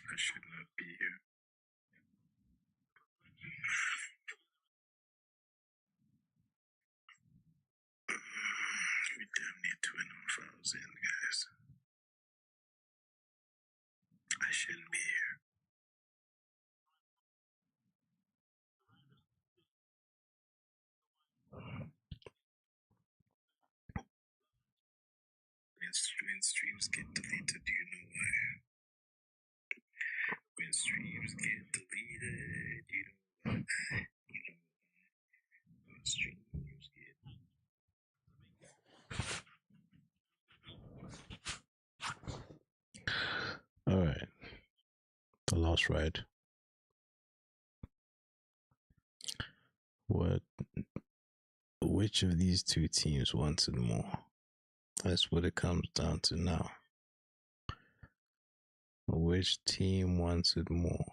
I should not be here. We damn near 2.5 hours in, guys. I shouldn't be here. When streams get deleted, do you know why? When streams get deleted, you know why? You know why? When streams get. All right. The lost ride. What? Which of these two teams wants it more? That's what it comes down to now. Which team wants it more?